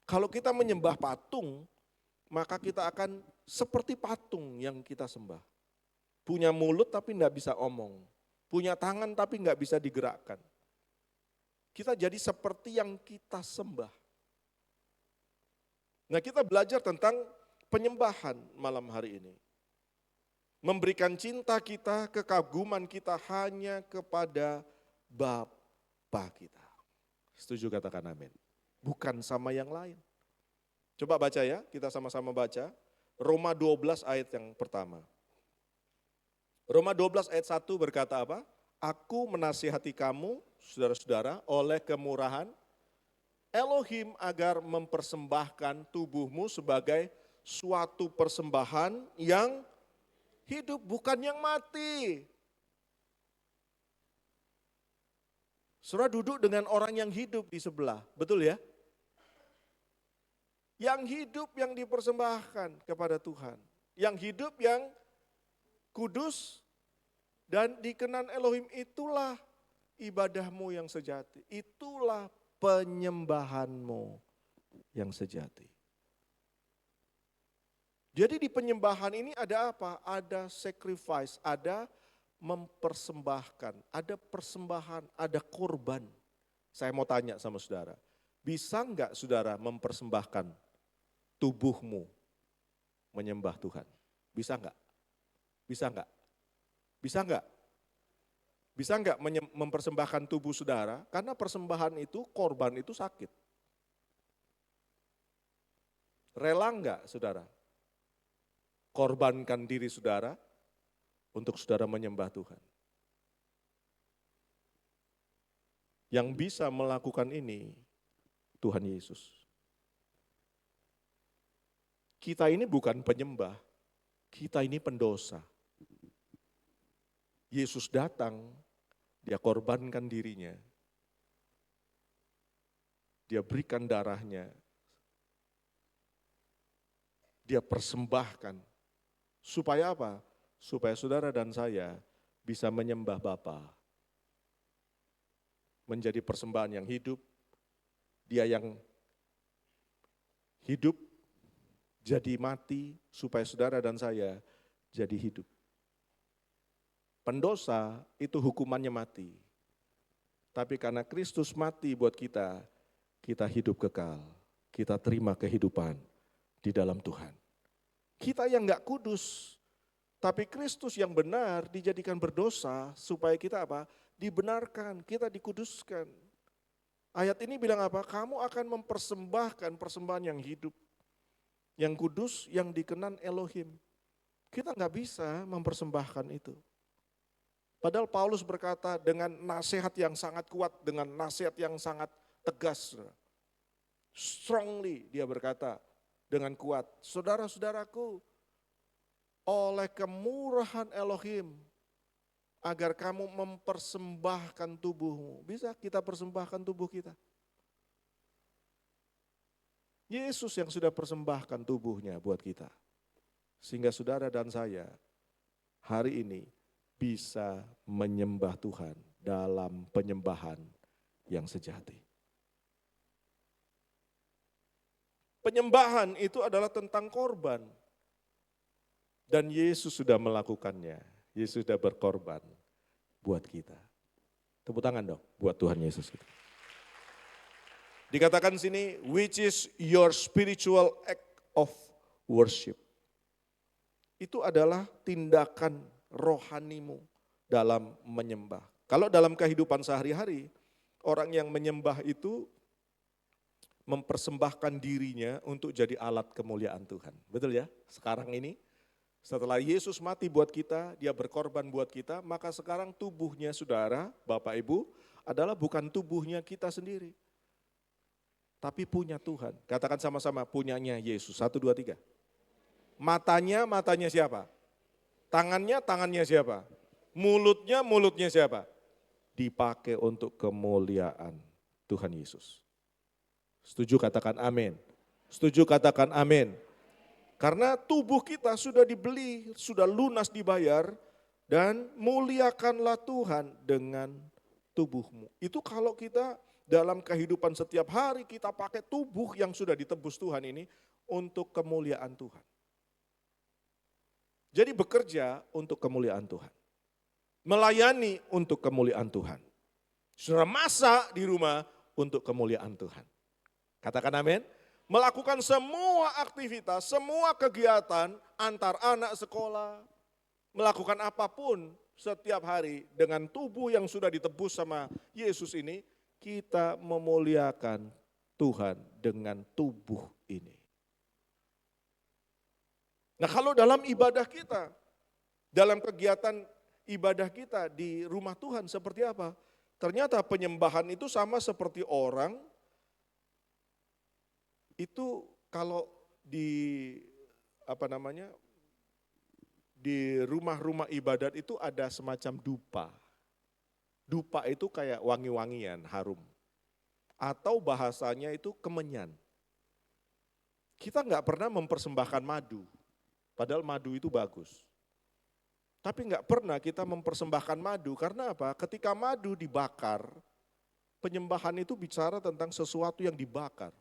Kalau kita menyembah patung, maka kita akan seperti patung yang kita sembah. Punya mulut tapi tidak bisa omong. Punya tangan tapi tidak bisa digerakkan. Kita jadi seperti yang kita sembah. Nah, kita belajar tentang penyembahan malam hari ini. Memberikan cinta kita, kekaguman kita hanya kepada Bapa kita. Setuju katakan amin. Bukan sama yang lain. Coba baca ya, kita sama-sama baca. Roma 12 ayat yang pertama. Roma 12 ayat 1 berkata apa? Aku menasihati kamu, saudara-saudara, oleh kemurahan Elohim agar mempersembahkan tubuhmu sebagai suatu persembahan yang hidup, bukan yang mati. Saudara duduk dengan orang yang hidup di sebelah, betul ya? Yang hidup yang dipersembahkan kepada Tuhan. Yang hidup yang kudus dan dikenan Elohim, itulah ibadahmu yang sejati. Itulah penyembahanmu yang sejati. Jadi di penyembahan ini ada apa? Ada sacrifice, ada mempersembahkan, ada persembahan, ada korban. Saya mau tanya sama saudara, bisa enggak saudara mempersembahkan tubuhmu menyembah Tuhan? Bisa enggak? Bisa enggak? Bisa enggak? Bisa enggak mempersembahkan tubuh saudara? Karena persembahan itu, korban itu sakit. Rela enggak saudara? Korbankan diri saudara untuk saudara menyembah Tuhan. Yang bisa melakukan ini Tuhan Yesus. Kita ini bukan penyembah, kita ini pendosa. Yesus datang, dia korbankan dirinya. Dia berikan darahnya. Dia persembahkan. Supaya apa? Supaya saudara dan saya bisa menyembah Bapa. Menjadi persembahan yang hidup. Dia yang hidup jadi mati supaya saudara dan saya jadi hidup. Pendosa itu hukumannya mati. Tapi karena Kristus mati buat kita, kita hidup kekal. Kita terima kehidupan di dalam Tuhan. Kita yang enggak kudus, tapi Kristus yang benar dijadikan berdosa supaya kita apa? Dibenarkan, kita dikuduskan. Ayat ini bilang apa? Kamu akan mempersembahkan persembahan yang hidup, yang kudus, yang dikenan Elohim. Kita enggak bisa mempersembahkan itu. Padahal Paulus berkata dengan nasihat yang sangat kuat, dengan nasihat yang sangat tegas. Strongly dia berkata dengan kuat, saudara-saudaraku, oleh kemurahan Elohim, agar kamu mempersembahkan tubuhmu. Bisa kita persembahkan tubuh kita. Yesus yang sudah persembahkan tubuhnya buat kita. Sehingga saudara dan saya hari ini bisa menyembah Tuhan dalam penyembahan yang sejati. Penyembahan itu adalah tentang korban. Dan Yesus sudah melakukannya. Yesus sudah berkorban buat kita. Tepuk tangan dong buat Tuhan Yesus. Dikatakan sini, which is your spiritual act of worship. Itu adalah tindakan rohanimu dalam menyembah. Kalau dalam kehidupan sehari-hari, orang yang menyembah itu mempersembahkan dirinya untuk jadi alat kemuliaan Tuhan. Betul ya? Sekarang ini, setelah Yesus mati buat kita, dia berkorban buat kita, maka sekarang tubuhnya saudara, Bapak Ibu, adalah bukan tubuhnya kita sendiri. Tapi punya Tuhan. Katakan sama-sama, punyanya Yesus. 1, 2, 3. Matanya siapa? Tangannya siapa? Mulutnya siapa? Dipakai untuk kemuliaan Tuhan Yesus. Setuju katakan amin. Setuju katakan amin. Karena tubuh kita sudah dibeli, sudah lunas dibayar, dan muliakanlah Tuhan dengan tubuhmu. Itu kalau kita dalam kehidupan setiap hari kita pakai tubuh yang sudah ditebus Tuhan ini untuk kemuliaan Tuhan. Jadi bekerja untuk kemuliaan Tuhan. Melayani untuk kemuliaan Tuhan. Saudara masak di rumah untuk kemuliaan Tuhan. Katakan amin. Melakukan semua aktivitas, semua kegiatan antar anak sekolah. Melakukan apapun setiap hari dengan tubuh yang sudah ditebus sama Yesus ini. Kita memuliakan Tuhan dengan tubuh ini. Nah kalau dalam ibadah kita, dalam kegiatan ibadah kita di rumah Tuhan seperti apa? Ternyata penyembahan itu sama seperti orang, itu kalau di di rumah-rumah ibadat itu ada semacam dupa. Dupa itu kayak wangi-wangian, harum. Atau bahasanya itu kemenyan. Kita nggak pernah mempersembahkan madu. Padahal madu itu bagus. Tapi nggak pernah kita mempersembahkan madu, karena apa? Ketika madu dibakar, penyembahan itu bicara tentang sesuatu yang dibakar,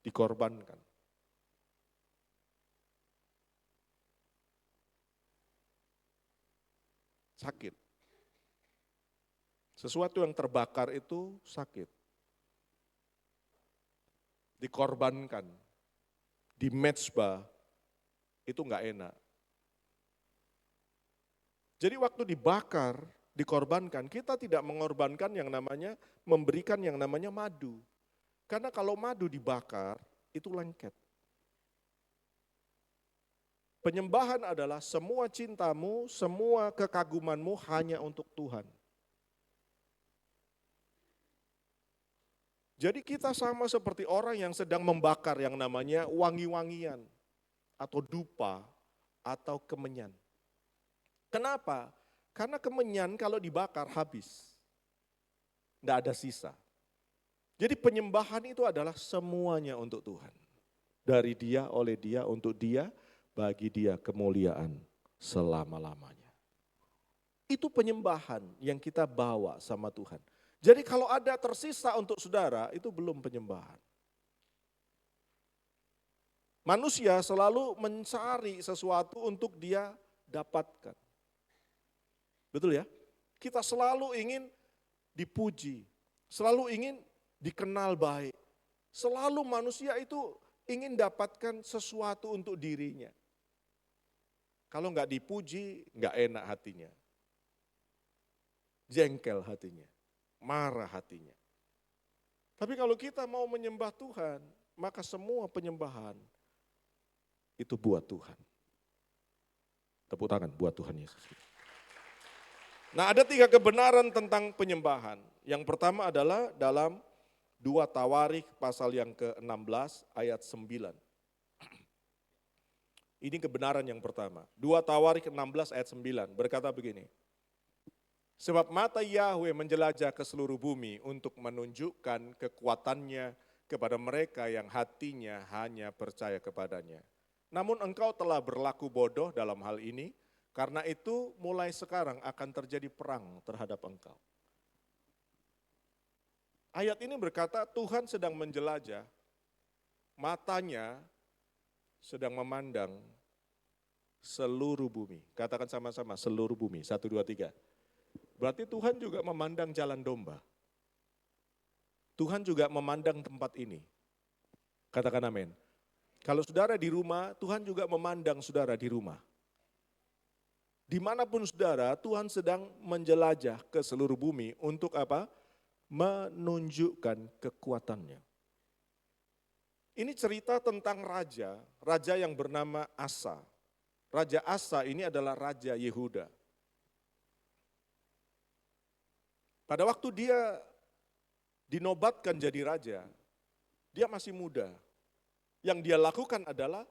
dikorbankan. Sakit. Sesuatu yang terbakar itu sakit. Dikorbankan, di mezbah, itu enggak enak. Jadi waktu dibakar, dikorbankan, kita tidak mengorbankan yang namanya, memberikan yang namanya madu. Karena kalau madu dibakar, itu lengket. Penyembahan adalah semua cintamu, semua kekagumanmu hanya untuk Tuhan. Jadi kita sama seperti orang yang sedang membakar yang namanya wangi-wangian. atau dupa, atau kemenyan. Kenapa? Karena kemenyan kalau dibakar habis. Tidak ada sisa. Jadi penyembahan itu adalah semuanya untuk Tuhan. Dari Dia, oleh Dia, untuk Dia, bagi Dia kemuliaan selama-lamanya. Itu penyembahan yang kita bawa sama Tuhan. Jadi kalau ada tersisa untuk saudara, itu belum penyembahan. Manusia selalu mencari sesuatu untuk dia dapatkan. Betul ya? Kita selalu ingin dipuji, selalu ingin dikenal baik. Selalu manusia itu ingin dapatkan sesuatu untuk dirinya. Kalau nggak dipuji, nggak enak hatinya. Jengkel hatinya, marah hatinya. Tapi kalau kita mau menyembah Tuhan, maka semua penyembahan itu buat Tuhan. Tepuk tangan buat Tuhan Yesus. Nah, ada 3 kebenaran tentang penyembahan. Yang pertama adalah dalam 2 Tawarikh pasal yang ke-16 ayat 9. Ini kebenaran yang pertama. 2 Tawarikh 16 ayat 9 berkata begini. Sebab mata Yahweh menjelajah ke seluruh bumi untuk menunjukkan kekuatannya kepada mereka yang hatinya hanya percaya kepadanya. Namun engkau telah berlaku bodoh dalam hal ini, karena itu mulai sekarang akan terjadi perang terhadap engkau. Ayat ini berkata Tuhan sedang menjelajah, matanya sedang memandang seluruh bumi. Katakan sama-sama seluruh bumi, 1, 2, 3. Berarti Tuhan juga memandang jalan domba. Tuhan juga memandang tempat ini. Katakan amin. Kalau saudara di rumah, Tuhan juga memandang saudara di rumah. Dimanapun saudara, Tuhan sedang menjelajah ke seluruh bumi untuk apa? Menunjukkan kekuatannya. Ini cerita tentang raja yang bernama Asa. Raja Asa ini adalah Raja Yehuda. Pada waktu dia dinobatkan jadi raja, dia masih muda. Yang dia lakukan adalah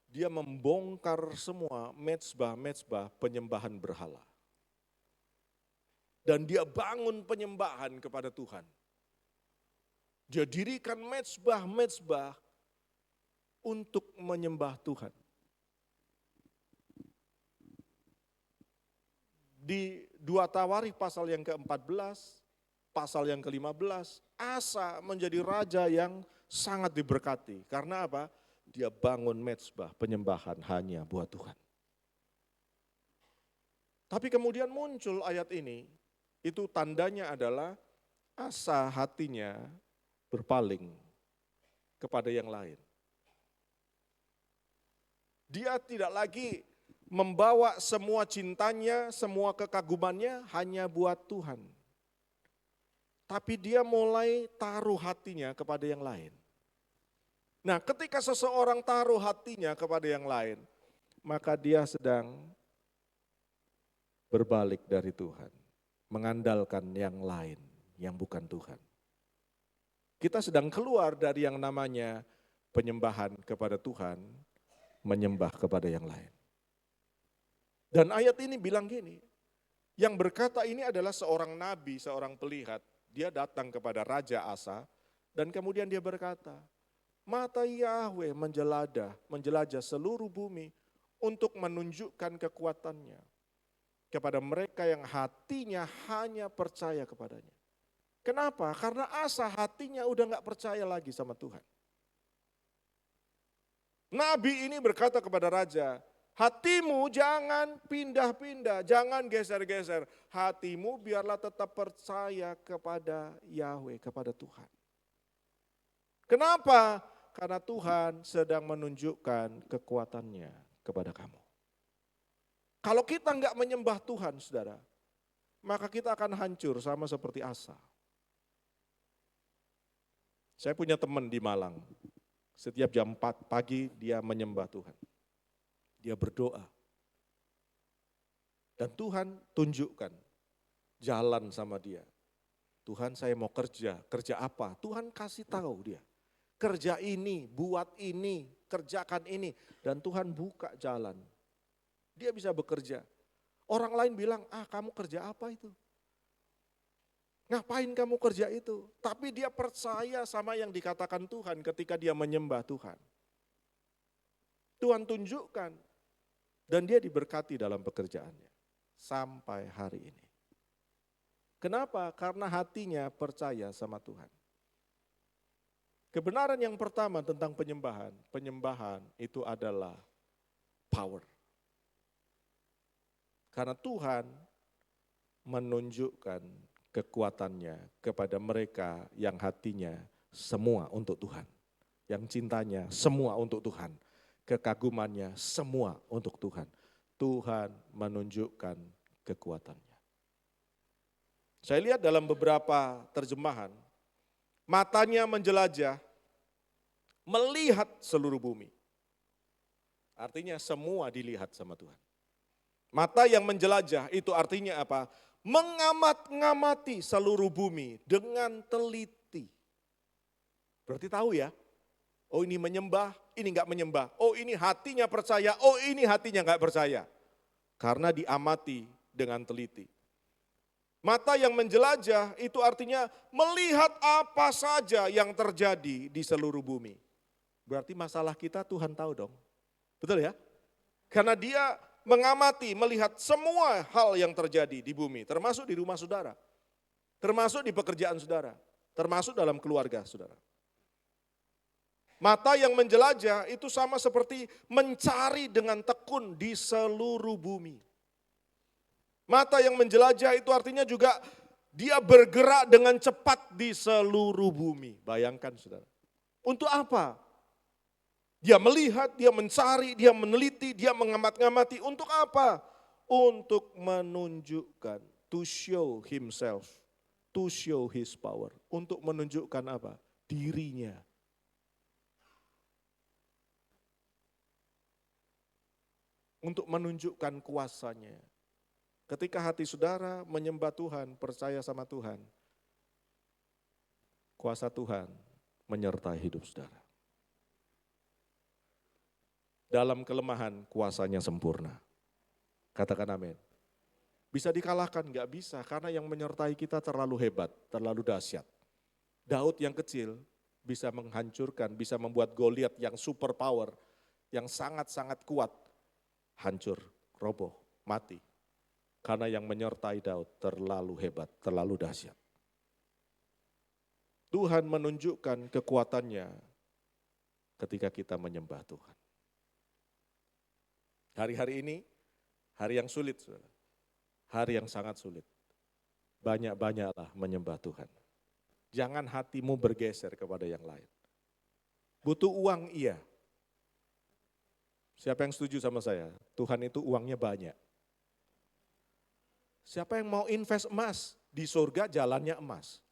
dia membongkar semua mezbah-mezbah penyembahan berhala. Dan dia bangun penyembahan kepada Tuhan. Dia dirikan mezbah-mezbah untuk menyembah Tuhan. Di 2 Tawarikh pasal yang ke-14, pasal yang ke-15, Asa menjadi raja yang sangat diberkati. Karena apa? Dia bangun mezbah penyembahan hanya buat Tuhan. Tapi kemudian muncul ayat ini, itu tandanya adalah Asa hatinya berpaling kepada yang lain. Dia tidak lagi membawa semua cintanya, semua kekagumannya hanya buat Tuhan. Tapi dia mulai taruh hatinya kepada yang lain. Nah, ketika seseorang taruh hatinya kepada yang lain, maka dia sedang berbalik dari Tuhan, mengandalkan yang lain yang bukan Tuhan. Kita sedang keluar dari yang namanya penyembahan kepada Tuhan, menyembah kepada yang lain. Dan ayat ini bilang gini, yang berkata ini adalah seorang nabi, seorang pelihat. Dia datang kepada Raja Asa dan kemudian dia berkata, mata Yahweh menjelajah seluruh bumi untuk menunjukkan kekuatannya kepada mereka yang hatinya hanya percaya kepadanya. Kenapa? Karena Asa hatinya udah gak percaya lagi sama Tuhan. Nabi ini berkata kepada raja, hatimu jangan pindah-pindah, jangan geser-geser. Hatimu biarlah tetap percaya kepada Yahweh, kepada Tuhan. Kenapa? Karena Tuhan sedang menunjukkan kekuatannya kepada kamu. Kalau kita enggak menyembah Tuhan, saudara, maka kita akan hancur sama seperti Asa. Saya punya teman di Malang, setiap jam 4 pagi dia menyembah Tuhan. Dia berdoa. Dan Tuhan tunjukkan jalan sama dia. Tuhan saya mau kerja apa? Tuhan kasih tahu dia. Kerja ini, buat ini, kerjakan ini. Dan Tuhan buka jalan. Dia bisa bekerja. Orang lain bilang, kamu kerja apa itu? Ngapain kamu kerja itu? Tapi dia percaya sama yang dikatakan Tuhan ketika dia menyembah Tuhan. Tuhan tunjukkan. Dan dia diberkati dalam pekerjaannya. Sampai hari ini. Kenapa? Karena hatinya percaya sama Tuhan. Kebenaran yang pertama tentang penyembahan. Penyembahan itu adalah power. Karena Tuhan menunjukkan kekuatannya kepada mereka yang hatinya semua untuk Tuhan. Yang cintanya semua untuk Tuhan. Kekagumannya semua untuk Tuhan. Tuhan menunjukkan kekuatannya. Saya lihat dalam beberapa terjemahan, matanya menjelajah, melihat seluruh bumi. Artinya semua dilihat sama Tuhan. Mata yang menjelajah itu artinya apa? Mengamat-ngamati seluruh bumi dengan teliti. Berarti tahu ya, oh ini menyembah, ini enggak menyembah. Oh ini hatinya percaya, oh ini hatinya enggak percaya. Karena diamati dengan teliti. Mata yang menjelajah itu artinya melihat apa saja yang terjadi di seluruh bumi. Berarti masalah kita Tuhan tahu dong. Betul ya? Karena dia mengamati, melihat semua hal yang terjadi di bumi. Termasuk di rumah saudara. Termasuk di pekerjaan saudara. Termasuk dalam keluarga saudara. Mata yang menjelajah itu sama seperti mencari dengan tekun di seluruh bumi. Mata yang menjelajah itu artinya juga dia bergerak dengan cepat di seluruh bumi. Bayangkan saudara. Untuk apa? Dia melihat, dia mencari, dia meneliti, dia mengamat-ngamati. Untuk apa? Untuk menunjukkan, to show himself, to show his power. Untuk menunjukkan apa? Dirinya. Untuk menunjukkan kuasanya. Ketika hati saudara menyembah Tuhan, percaya sama Tuhan, kuasa Tuhan menyertai hidup saudara. Dalam kelemahan kuasanya sempurna. Katakan amin. Bisa dikalahkan? Enggak bisa, karena yang menyertai kita terlalu hebat, terlalu dahsyat. Daud yang kecil bisa menghancurkan, bisa membuat Goliat yang super power, yang sangat-sangat kuat, hancur, roboh, mati. Karena yang menyertai Daud terlalu hebat, terlalu dahsyat. Tuhan menunjukkan kekuatannya ketika kita menyembah Tuhan. Hari-hari ini, hari yang sulit, saudara. Hari yang sangat sulit. Banyak-banyaklah menyembah Tuhan. Jangan hatimu bergeser kepada yang lain. Butuh uang, iya. Siapa yang setuju sama saya? Tuhan itu uangnya banyak. Siapa yang mau invest emas? Di surga jalannya emas.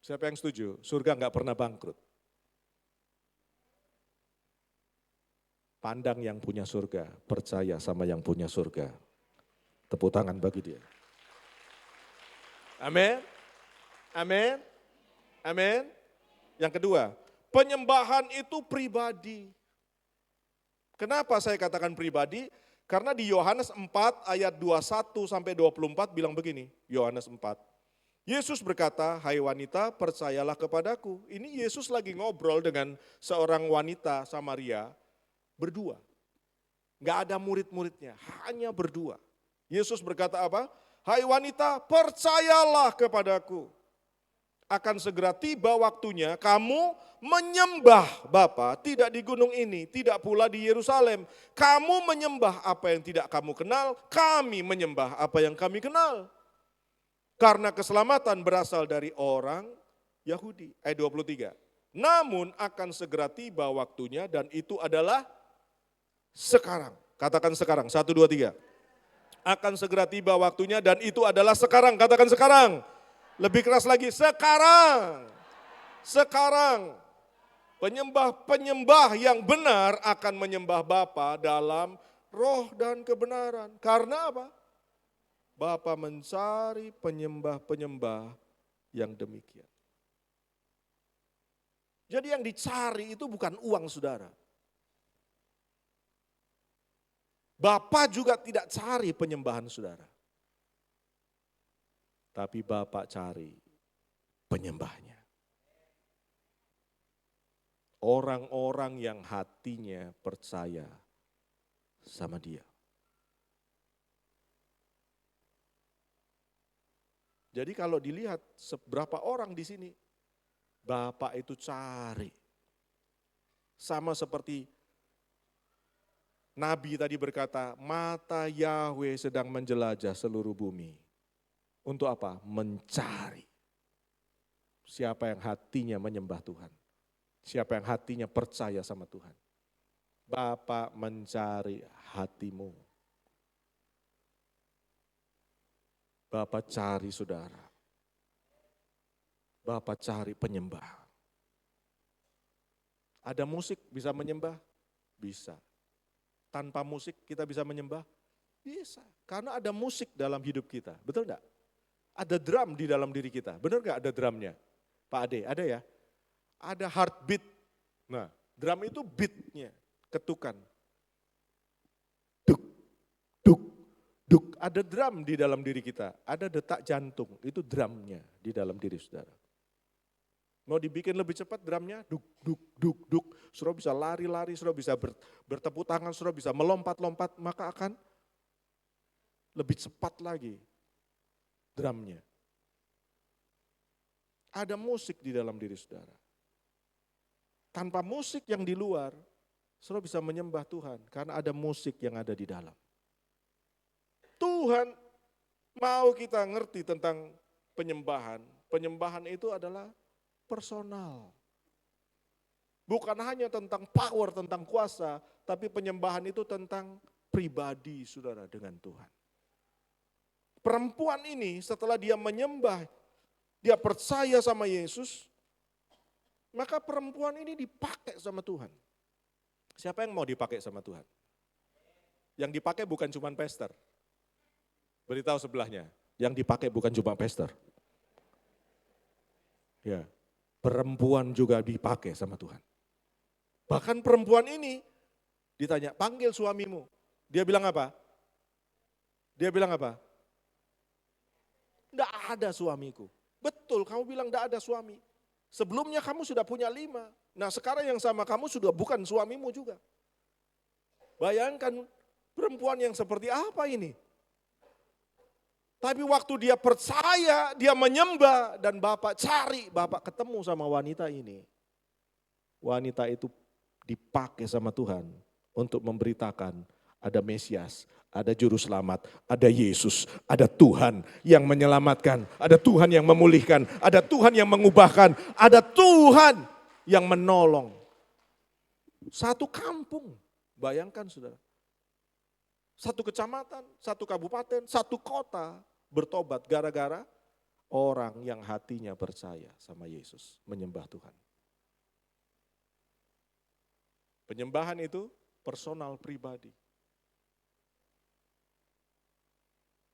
Siapa yang setuju? Surga enggak pernah bangkrut. Pandang yang punya surga, percaya sama yang punya surga. Tepuk tangan bagi dia. Amin. Amin. Amin. Yang kedua, penyembahan itu pribadi. Kenapa saya katakan pribadi? Karena di Yohanes 4 ayat 21 sampai 24 bilang begini, Yohanes 4. Yesus berkata, "Hai wanita, percayalah kepadaku." Ini Yesus lagi ngobrol dengan seorang wanita Samaria berdua. Enggak ada murid-muridnya, hanya berdua. Yesus berkata apa? "Hai wanita, percayalah kepadaku. Akan segera tiba waktunya kamu menyembah Bapa, tidak di gunung ini, tidak pula di Yerusalem. Kamu menyembah apa yang tidak kamu kenal, kami menyembah apa yang kami kenal. Karena keselamatan berasal dari orang Yahudi." Ayat 23. "Namun akan segera tiba waktunya dan itu adalah sekarang." Katakan sekarang, 1, 2, 3. Akan segera tiba waktunya dan itu adalah sekarang. Katakan sekarang. Lebih keras lagi, sekarang. Sekarang. Penyembah-penyembah yang benar akan menyembah Bapa dalam roh dan kebenaran. Karena apa? Bapa mencari penyembah-penyembah yang demikian. Jadi yang dicari itu bukan uang saudara. Bapa juga tidak cari penyembahan saudara. Tapi Bapa cari penyembahnya. Orang-orang yang hatinya percaya sama Dia. Jadi kalau dilihat seberapa orang di sini, Bapak itu cari. Sama seperti Nabi tadi berkata, mata Yahweh sedang menjelajah seluruh bumi. Untuk apa? Mencari. Siapa yang hatinya menyembah Tuhan. Siapa yang hatinya percaya sama Tuhan. Bapak mencari hatimu. Bapak cari saudara. Bapak cari penyembah. Ada musik bisa menyembah? Bisa. Tanpa musik kita bisa menyembah? Bisa. Karena ada musik dalam hidup kita. Betul enggak? Ada drum di dalam diri kita. Benar enggak ada drumnya? Pak Ade, ada ya? Ada heartbeat. Nah, drum itu beatnya, ketukan. Duk, duk, duk. Ada drum di dalam diri kita. Ada detak jantung, itu drumnya di dalam diri saudara. Mau dibikin lebih cepat drumnya, duk, duk, duk, duk. Saudara bisa lari-lari, saudara bisa bertepuk tangan, saudara bisa melompat-lompat, maka akan lebih cepat lagi drumnya. Ada musik di dalam diri saudara. Tanpa musik yang di luar, saudara bisa menyembah Tuhan karena ada musik yang ada di dalam. Tuhan mau kita ngerti tentang penyembahan. Penyembahan itu adalah personal. Bukan hanya tentang power, tentang kuasa, tapi penyembahan itu tentang pribadi saudara dengan Tuhan. Perempuan ini setelah dia menyembah, dia percaya sama Yesus, maka perempuan ini dipakai sama Tuhan. Siapa yang mau dipakai sama Tuhan? Yang dipakai bukan cuma pastor. Beritahu sebelahnya, yang dipakai bukan cuma pastor. Ya, perempuan juga dipakai sama Tuhan. Bahkan perempuan ini ditanya, panggil suamimu. Dia bilang apa? Dia bilang apa? Enggak ada suamiku. Betul, kamu bilang enggak ada suami. Sebelumnya kamu sudah punya 5. Nah sekarang yang sama kamu sudah bukan suamimu juga. Bayangkan perempuan yang seperti apa ini. Tapi waktu dia percaya, dia menyembah dan Bapak cari, Bapak ketemu sama wanita ini. Wanita itu dipakai sama Tuhan untuk memberitakan ada Mesias, ada Juru Selamat, ada Yesus, ada Tuhan yang menyelamatkan, ada Tuhan yang memulihkan, ada Tuhan yang mengubahkan, ada Tuhan yang menolong. Satu kampung, bayangkan saudara. Satu kecamatan, satu kabupaten, satu kota bertobat gara-gara orang yang hatinya percaya sama Yesus, menyembah Tuhan. Penyembahan itu personal pribadi.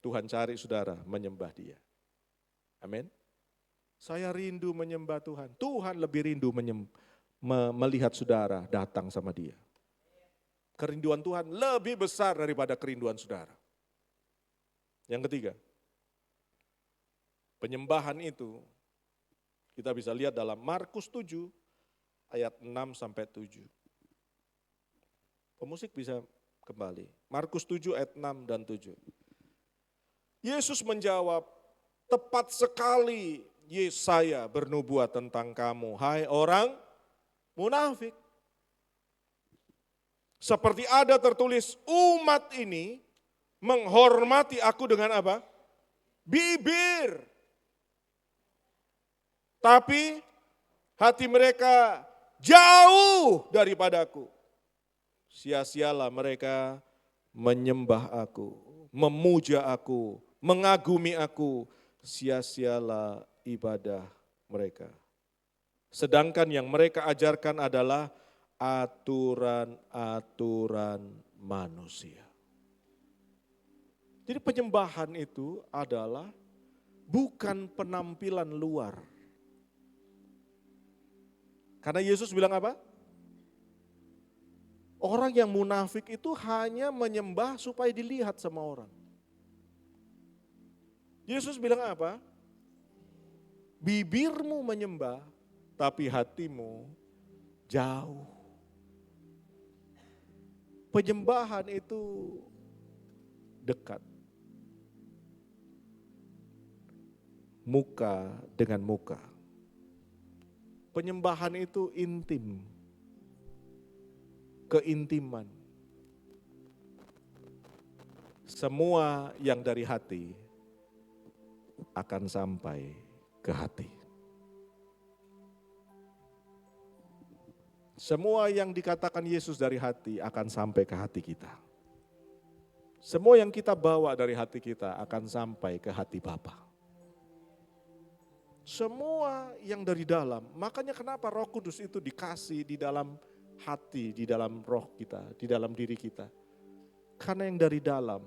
Tuhan cari saudara menyembah Dia. Amin. Saya rindu menyembah Tuhan. Tuhan lebih rindu melihat saudara datang sama Dia. Kerinduan Tuhan lebih besar daripada kerinduan saudara. Yang ketiga, penyembahan itu kita bisa lihat dalam Markus 7 ayat 6 sampai 7. Pemusik bisa kembali. Markus 7 ayat 6 dan 7. Yesus menjawab, tepat sekali Yesaya bernubuat tentang kamu, hai orang munafik. Seperti ada tertulis, umat ini menghormati aku dengan apa? Bibir. Tapi hati mereka jauh daripadaku. Sia-sialah mereka menyembah aku, memuja aku, mengagumi aku, sia-sialah ibadah mereka. Sedangkan yang mereka ajarkan adalah aturan-aturan manusia. Jadi penyembahan itu adalah bukan penampilan luar. Karena Yesus bilang apa? Orang yang munafik itu hanya menyembah supaya dilihat sama orang. Yesus bilang apa? Bibirmu menyembah, tapi hatimu jauh. Penyembahan itu dekat. Muka dengan muka. Penyembahan itu intim. Keintiman. Semua yang dari hati akan sampai ke hati. Semua yang dikatakan Yesus dari hati akan sampai ke hati kita. Semua yang kita bawa dari hati kita akan sampai ke hati Bapa. Semua yang dari dalam, makanya kenapa Roh Kudus itu dikasih di dalam hati, di dalam roh kita, di dalam diri kita. Karena yang dari dalam,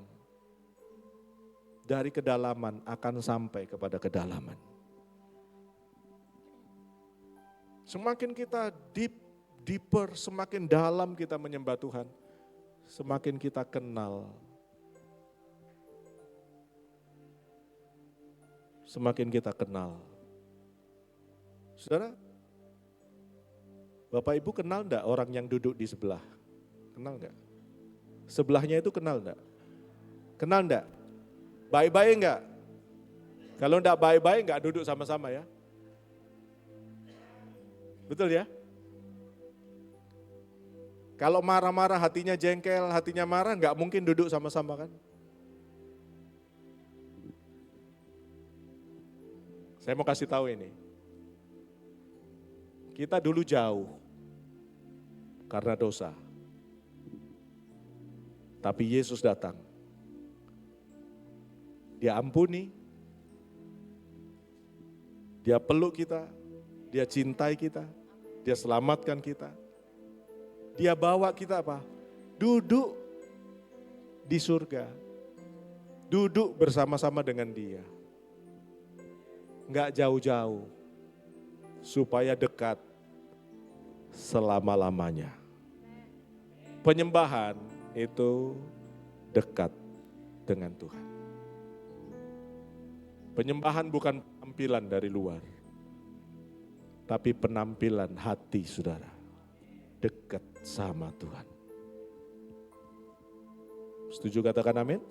dari kedalaman akan sampai kepada kedalaman. Semakin kita deeper, semakin dalam kita menyembah Tuhan, semakin kita kenal. Semakin kita kenal. Saudara, Bapak Ibu kenal enggak orang yang duduk di sebelah? Kenal enggak? Sebelahnya itu kenal enggak? Kenal enggak? Baik-baik enggak? Kalau enggak baik-baik enggak duduk sama-sama ya. Betul ya? Kalau marah-marah hatinya jengkel, hatinya marah enggak mungkin duduk sama-sama kan? Saya mau kasih tahu ini. Kita dulu jauh karena dosa. Tapi Yesus datang. Dia ampuni. Dia peluk kita. Dia cintai kita. Dia selamatkan kita. Dia bawa kita apa? Duduk di surga. Duduk bersama-sama dengan Dia. Enggak jauh-jauh. Supaya dekat selama-lamanya. Penyembahan itu dekat dengan Tuhan. Penyembahan bukan penampilan dari luar, tapi penampilan hati saudara. Dekat sama Tuhan. Setuju katakan amin?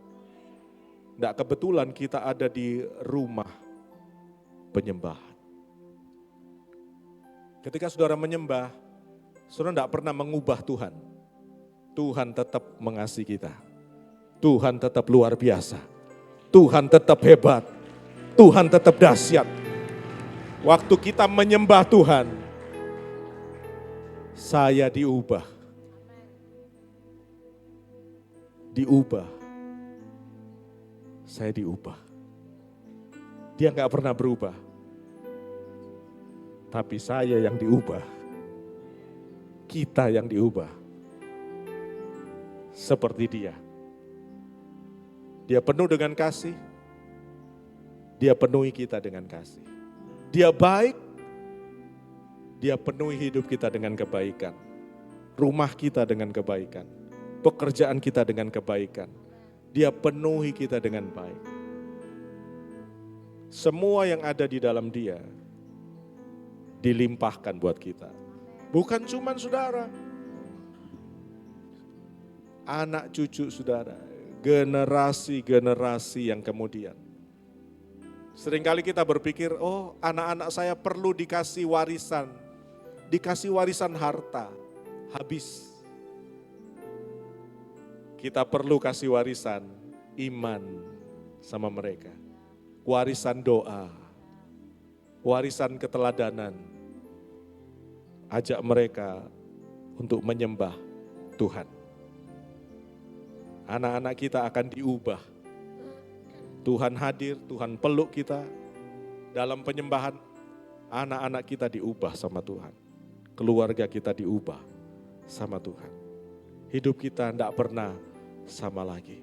Tidak kebetulan kita ada di rumah penyembahan. Ketika saudara menyembah, saudara tidak pernah mengubah Tuhan. Tuhan tetap mengasihi kita. Tuhan tetap luar biasa. Tuhan tetap hebat. Tuhan tetap dahsyat. Waktu kita menyembah Tuhan, saya diubah. Diubah. Saya diubah. Dia nggak pernah berubah. Tapi saya yang diubah. Kita yang diubah. Seperti Dia. Dia penuh dengan kasih. Dia penuhi kita dengan kasih. Dia baik. Dia penuhi hidup kita dengan kebaikan. Rumah kita dengan kebaikan. Pekerjaan kita dengan kebaikan. Dia penuhi kita dengan baik. Semua yang ada di dalam Dia dilimpahkan buat kita. Bukan cuma saudara. Anak cucu saudara. Generasi-generasi yang kemudian. Seringkali kita berpikir, oh anak-anak saya perlu dikasih warisan. Dikasih warisan harta. Habis. Kita perlu kasih warisan iman sama mereka. Warisan doa. Warisan keteladanan. Ajak mereka untuk menyembah Tuhan. Anak-anak kita akan diubah. Tuhan hadir, Tuhan peluk kita. Dalam penyembahan, anak-anak kita diubah sama Tuhan. Keluarga kita diubah sama Tuhan. Hidup kita tidak pernah sama lagi.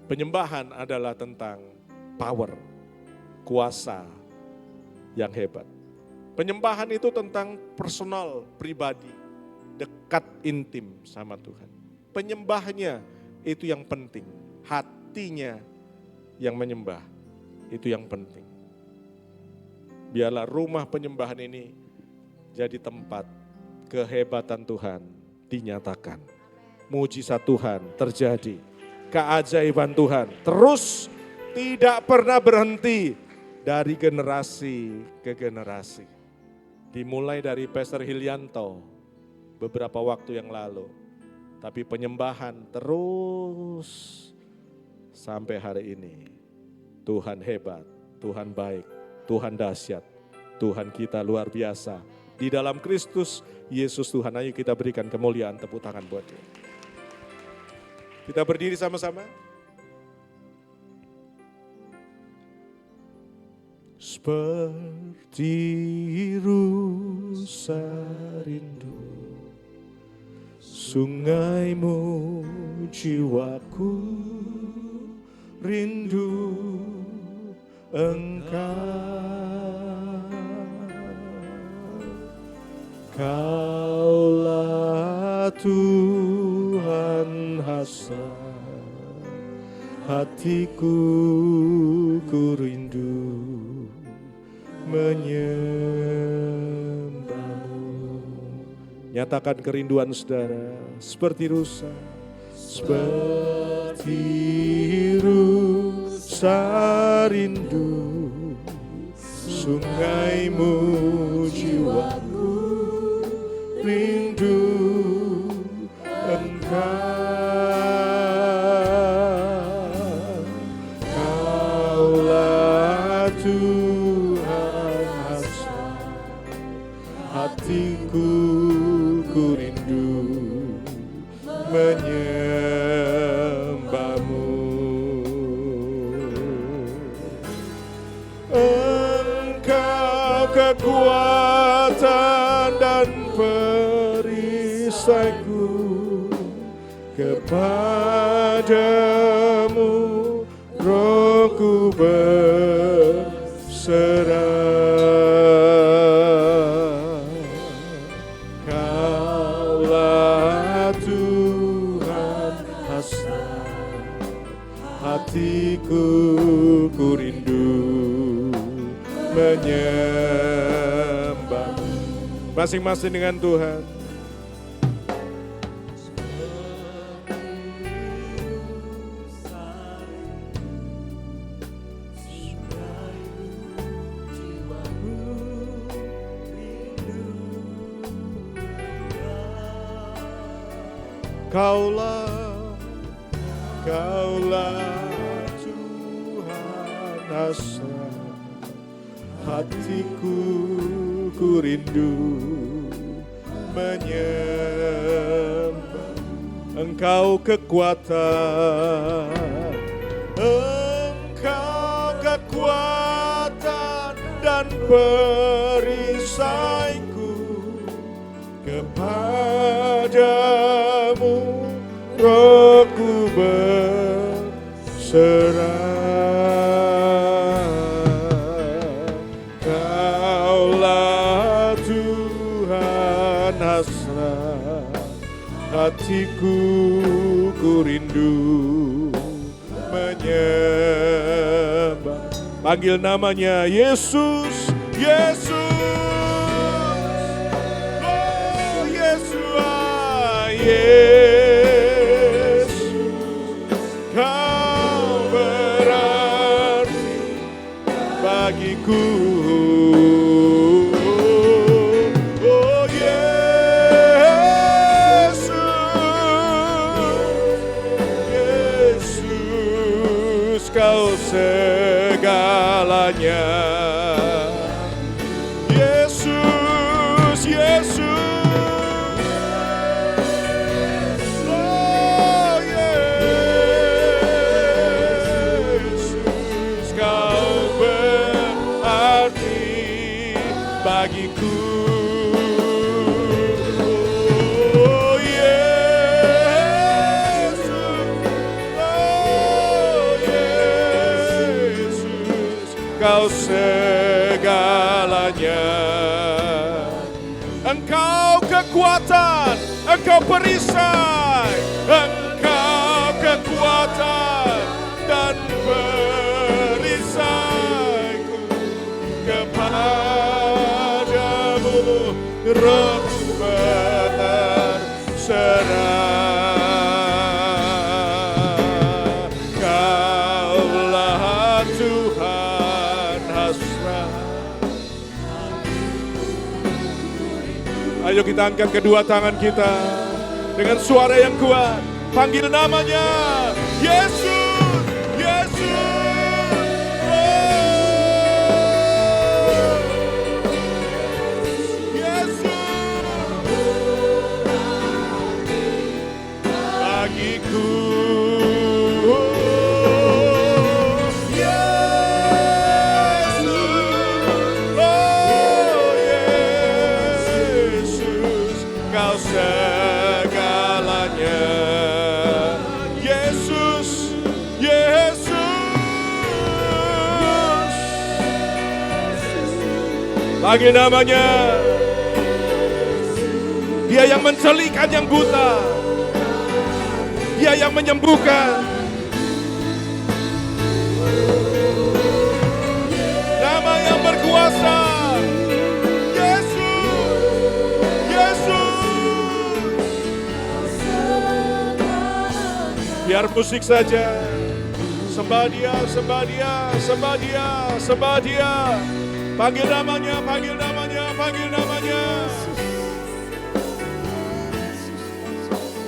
Penyembahan adalah tentang power, kuasa yang hebat. Penyembahan itu tentang personal, pribadi, dekat, intim sama Tuhan. Penyembahnya itu yang penting, hatinya yang menyembah, itu yang penting. Biarlah rumah penyembahan ini jadi tempat kehebatan Tuhan dinyatakan. Mujizat Tuhan terjadi, keajaiban Tuhan terus tidak pernah berhenti dari generasi ke generasi. Dimulai dari Pastor Hilyanto beberapa waktu yang lalu. Tapi penyembahan terus sampai hari ini. Tuhan hebat, Tuhan baik, Tuhan dahsyat, Tuhan kita luar biasa. Di dalam Kristus Yesus Tuhan, ayo kita berikan kemuliaan, tepuk tangan buat Dia. Kita berdiri sama-sama. Seperti rusa rindu, sungaimu jiwaku rindu Engkau. Kaulah Tuhan hasrat hatiku, ku rindu menyembahmu. Nyatakan kerinduan saudara, seperti rusa rindu, sungaimu jiwaku rindu Engkau. Kaulah Tuhan hasrat hatiku, ku rindu menyembahmu. Engkau kekuatan dan perisaiku, kepadamu rohku berserah. Kaulah Tuhan hasrat hatiku, ku rindu menyembah. Masing-masing dengan Tuhan. Kaulah Tuhan hasrat hatiku, ku rindu menyembah. Engkau kekuatan, Engkau kekuatan dan perisaiku, kepadamu rohku berserah. Kaulah Tuhan hasrat hatiku, ku rindu menyembah. Panggil namanya Yesus, Yesus. Oh Yesus, Yesus, Kau berarti bagiku. Oh Yesus, Yesus, Kau segalanya. Yesus, Yesus. Bagiku, oh Yesus, Kau segalanya. Engkau kekuatan, Engkau perisai, Engkau kekuatan dan perisaiku. Kepadamu rohku berserah. Kaulah Tuhan hasrat. Ayo kita angkat kedua tangan kita dengan suara yang kuat. Panggil namanya, Yesus, Yesus. Oh, Yesus. Bagiku. Kau segalanya, Yesus, Yesus. Panggil namanya. Dia yang mencelikan yang buta, Dia yang menyembuhkan. Nama yang berkuasa, biar musik saja. Sembah Dia, sembah Dia, sembah Dia, sembah Dia. Panggil namanya, panggil namanya, panggil namanya.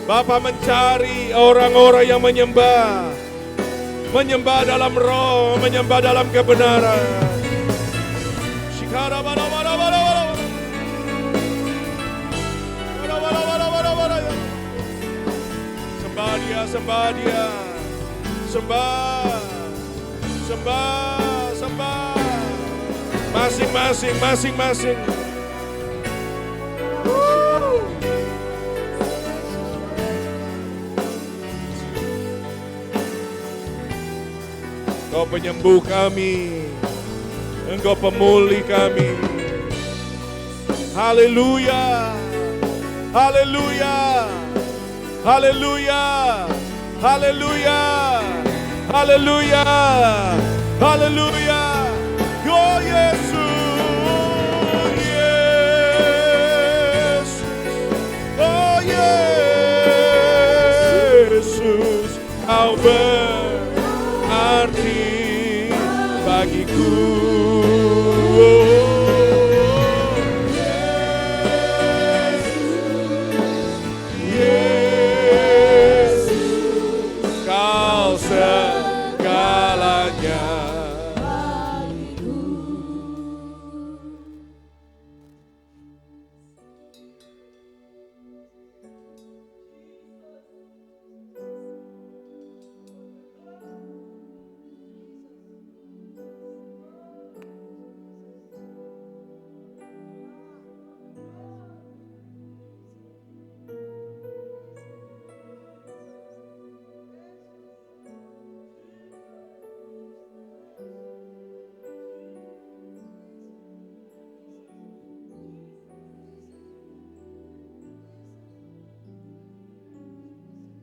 Bapa mencari orang-orang yang menyembah. Menyembah dalam roh, menyembah dalam kebenaran. Shikara bara bara bara bara. Bara bara bara bara bara. Sembah Dia, sembah Dia, sembah, sembah, sembah, masing-masing, masing-masing. Engkau penyembuh kami, Engkau pemulih kami. Haleluya, haleluya. Haleluya, haleluya, haleluya, haleluya. Oh Yesus, Yesus, oh Yesus, Kau berarti bagiku.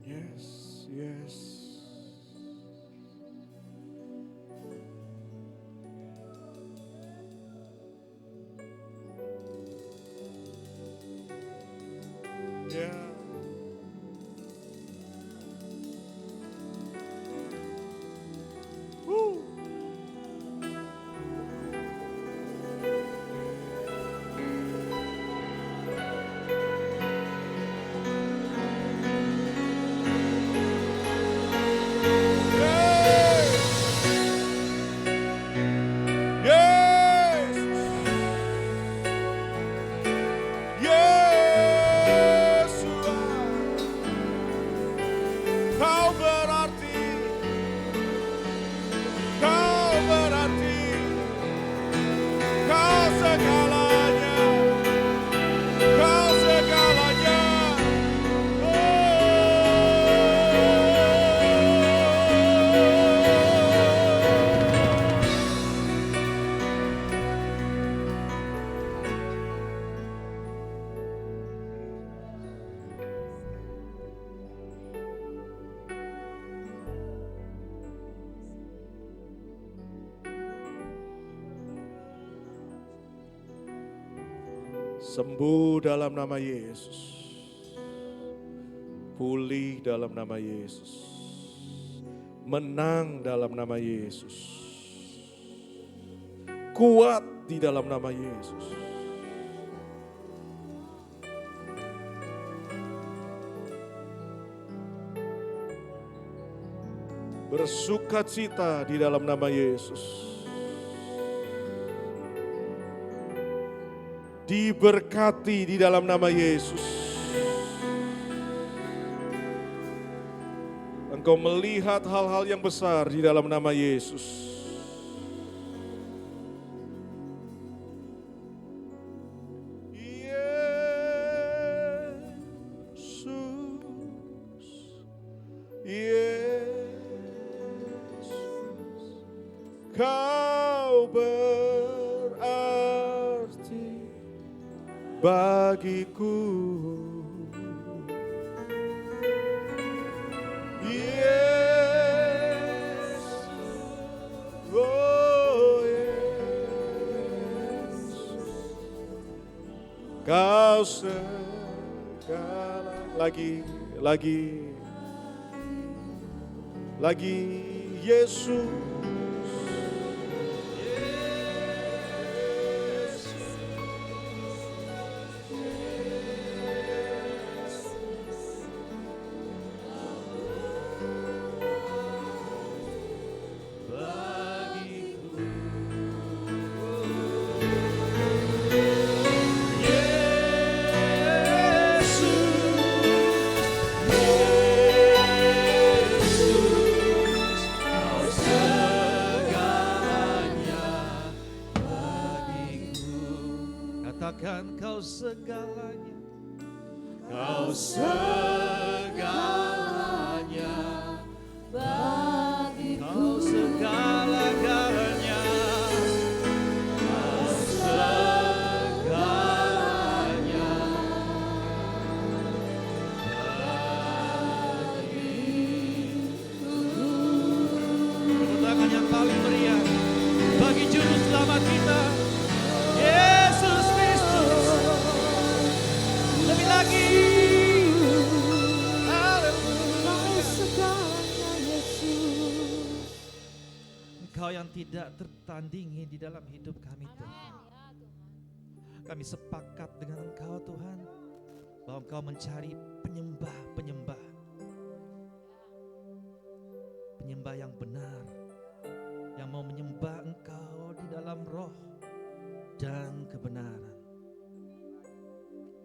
Yes, yes. Yeah. Woo. Sembuh dalam nama Yesus. Pulih dalam nama Yesus. Menang dalam nama Yesus. Kuat di dalam nama Yesus. Bersukacita di dalam nama Yesus. Diberkati di dalam nama Yesus. Engkau melihat hal-hal yang besar di dalam nama Yesus. Kau berarti bagiku. Yesus, oh Yesus, kau segala lagi Yesus. Katakan kau segalanya. Kau segalanya bagiku. Kau segala-galanya. Kau segalanya Tepuk tangan yang paling meriah bagi juru selamat kita, Yesus Kristus. Lebih lagi. Kau segalanya Yesus. Engkau yang tidak tertandingi di dalam hidup kami Tuhan. Kami sepakat dengan Engkau Tuhan, bahwa Engkau mencari penyembah-penyembah yang benar, yang mau menyembah Engkau di dalam roh dan kebenaran.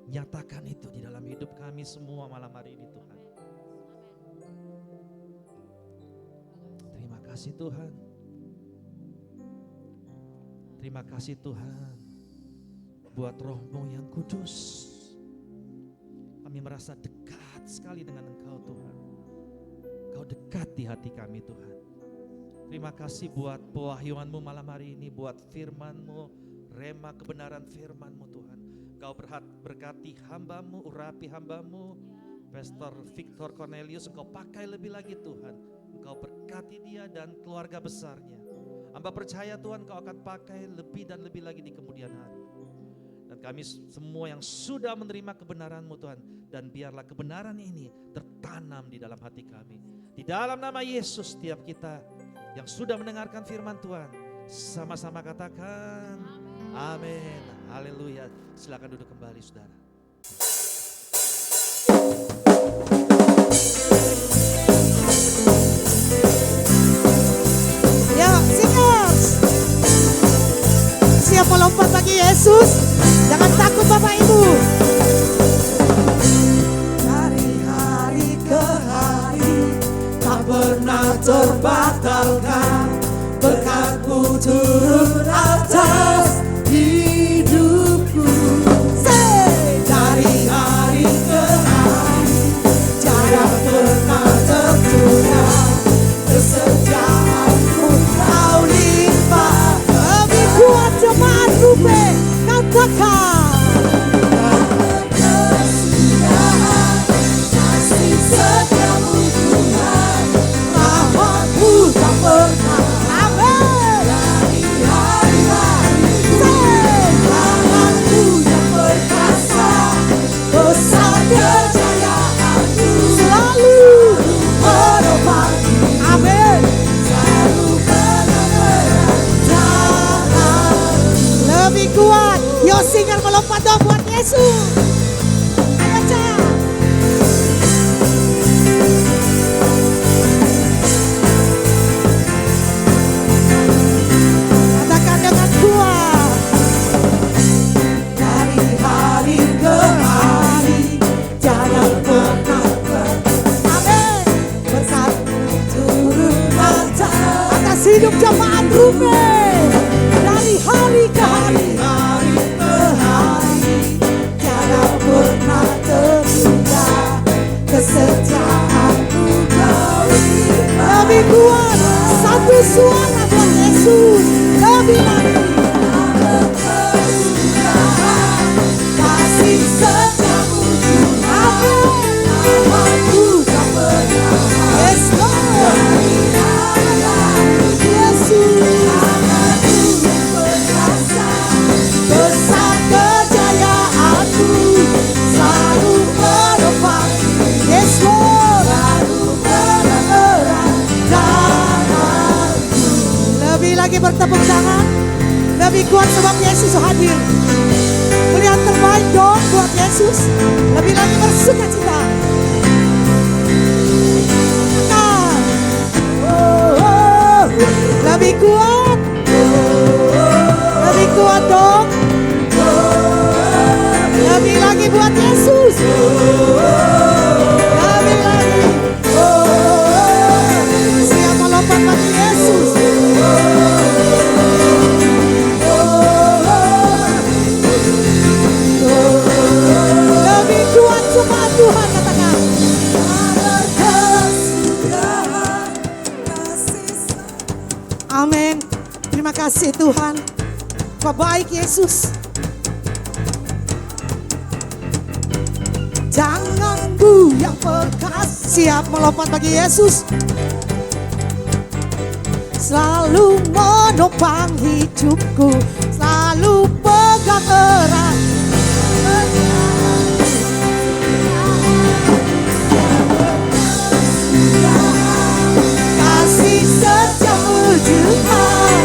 Nyatakan itu di dalam hidup kami semua malam hari ini Tuhan. Terima kasih Tuhan. Terima kasih Tuhan buat roh-Mu yang kudus. Kami merasa dekat sekali dengan Engkau Tuhan. Engkau dekat di hati kami Tuhan. Terima kasih buat pewahyuan-Mu malam hari ini, buat firman-Mu, rema kebenaran firman-Mu Tuhan. Engkau berkati hamba-Mu, urapi hamba-Mu, Pastor Victor Cornelius. Engkau pakai lebih lagi Tuhan. Engkau berkati dia dan keluarga besarnya. Hamba percaya Tuhan Engkau akan pakai lebih dan lebih lagi di kemudian hari. Dan kami semua yang sudah menerima kebenaran-Mu Tuhan, dan biarlah kebenaran ini tertanam di dalam hati kami. Di dalam nama Yesus, setiap kita yang sudah mendengarkan firman Tuhan, sama-sama katakan amin. Haleluya. Silakan duduk kembali saudara. Ya, singers. Siap melompat bagi Yesus. Jangan takut Bapak Ibu. Dari hari ke hari tak pernah terbatalkan. Berkat-Mu turun atas hidupku. Say, dari hari ke hari tiada pernah tertunda. Kesetiaan-Mu Kau limpah. Lebih kuat jemaat Rupe, katakan. Kesetiaan, kasih setia-Mu Tuhan, rahmat-Mu tak pernah. Amin. Dari hari-hari lompat dong buat Yesus. Ayo Cak. Katakan dengan kuat. Dari hari ke hari jangan pernah amin. Berkat turun mata atas hidup jemaat Ruben. Dari hari ke hari jangan pernah tertunda. Kesetiaanmu kau lebih kuat. Satu suara buat Yesus. Lebih lagi. Kasih setiamu Tuhan. Aku tak pernah. Yes Lord. Yesus. Besar kejayaanmu selalu menopang. Yes Lord. Selalu menerang jalanku. Lebih lagi bertepuk tangan. Lebih kuat sebab Yesus hadir. Melihat terbaik dong buat Yesus. Lebih lagi bersuka cita. Nah. Lebih kuat. Lebih kuat dong. Lebih lagi buat Yesus. Lebih lagi. Siap melompat bagi Yesus. Lebih kuat cuma Tuhan katakan. Amin. Terima kasih Tuhan. Kau baik Yesus. Tanganmu yang perkasa. Siap melompat bagi Yesus. Selalu menopang hidupku. Selalu pegang erat. Kasih setiamu Tuhan.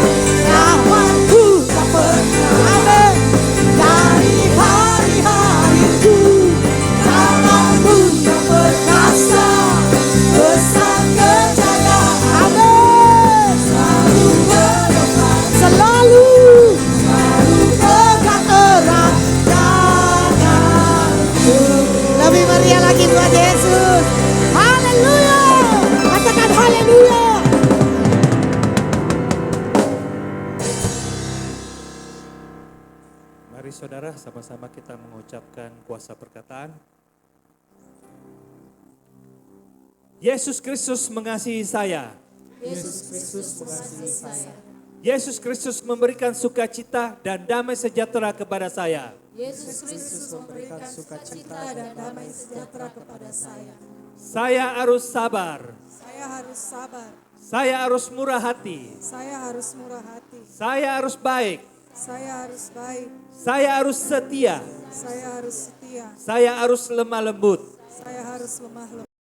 Rahmatku tak pernah. Amin. Dari hari-hariku tanganmu yang perkasa. Besar kejayaan. Amin. Selalu menopang. Selalu pegang erat tanganku. Lebih meriah lagi buat Yesus. Haleluya. Katakan haleluya. Mari saudara sama-sama kita mengucapkan kuasa perkataan. Yesus Kristus mengasihi saya. Yesus Kristus mengasihi saya. Yesus Kristus memberikan sukacita dan damai sejahtera kepada saya. Yesus Kristus memberikan sukacita dan damai sejahtera kepada saya. Saya harus sabar. Saya harus sabar. Saya harus murah hati. Saya harus murah hati. Saya harus baik. Saya harus baik. Saya harus setia. Saya harus setia. Saya harus lemah lembut. Saya harus lemah lembut.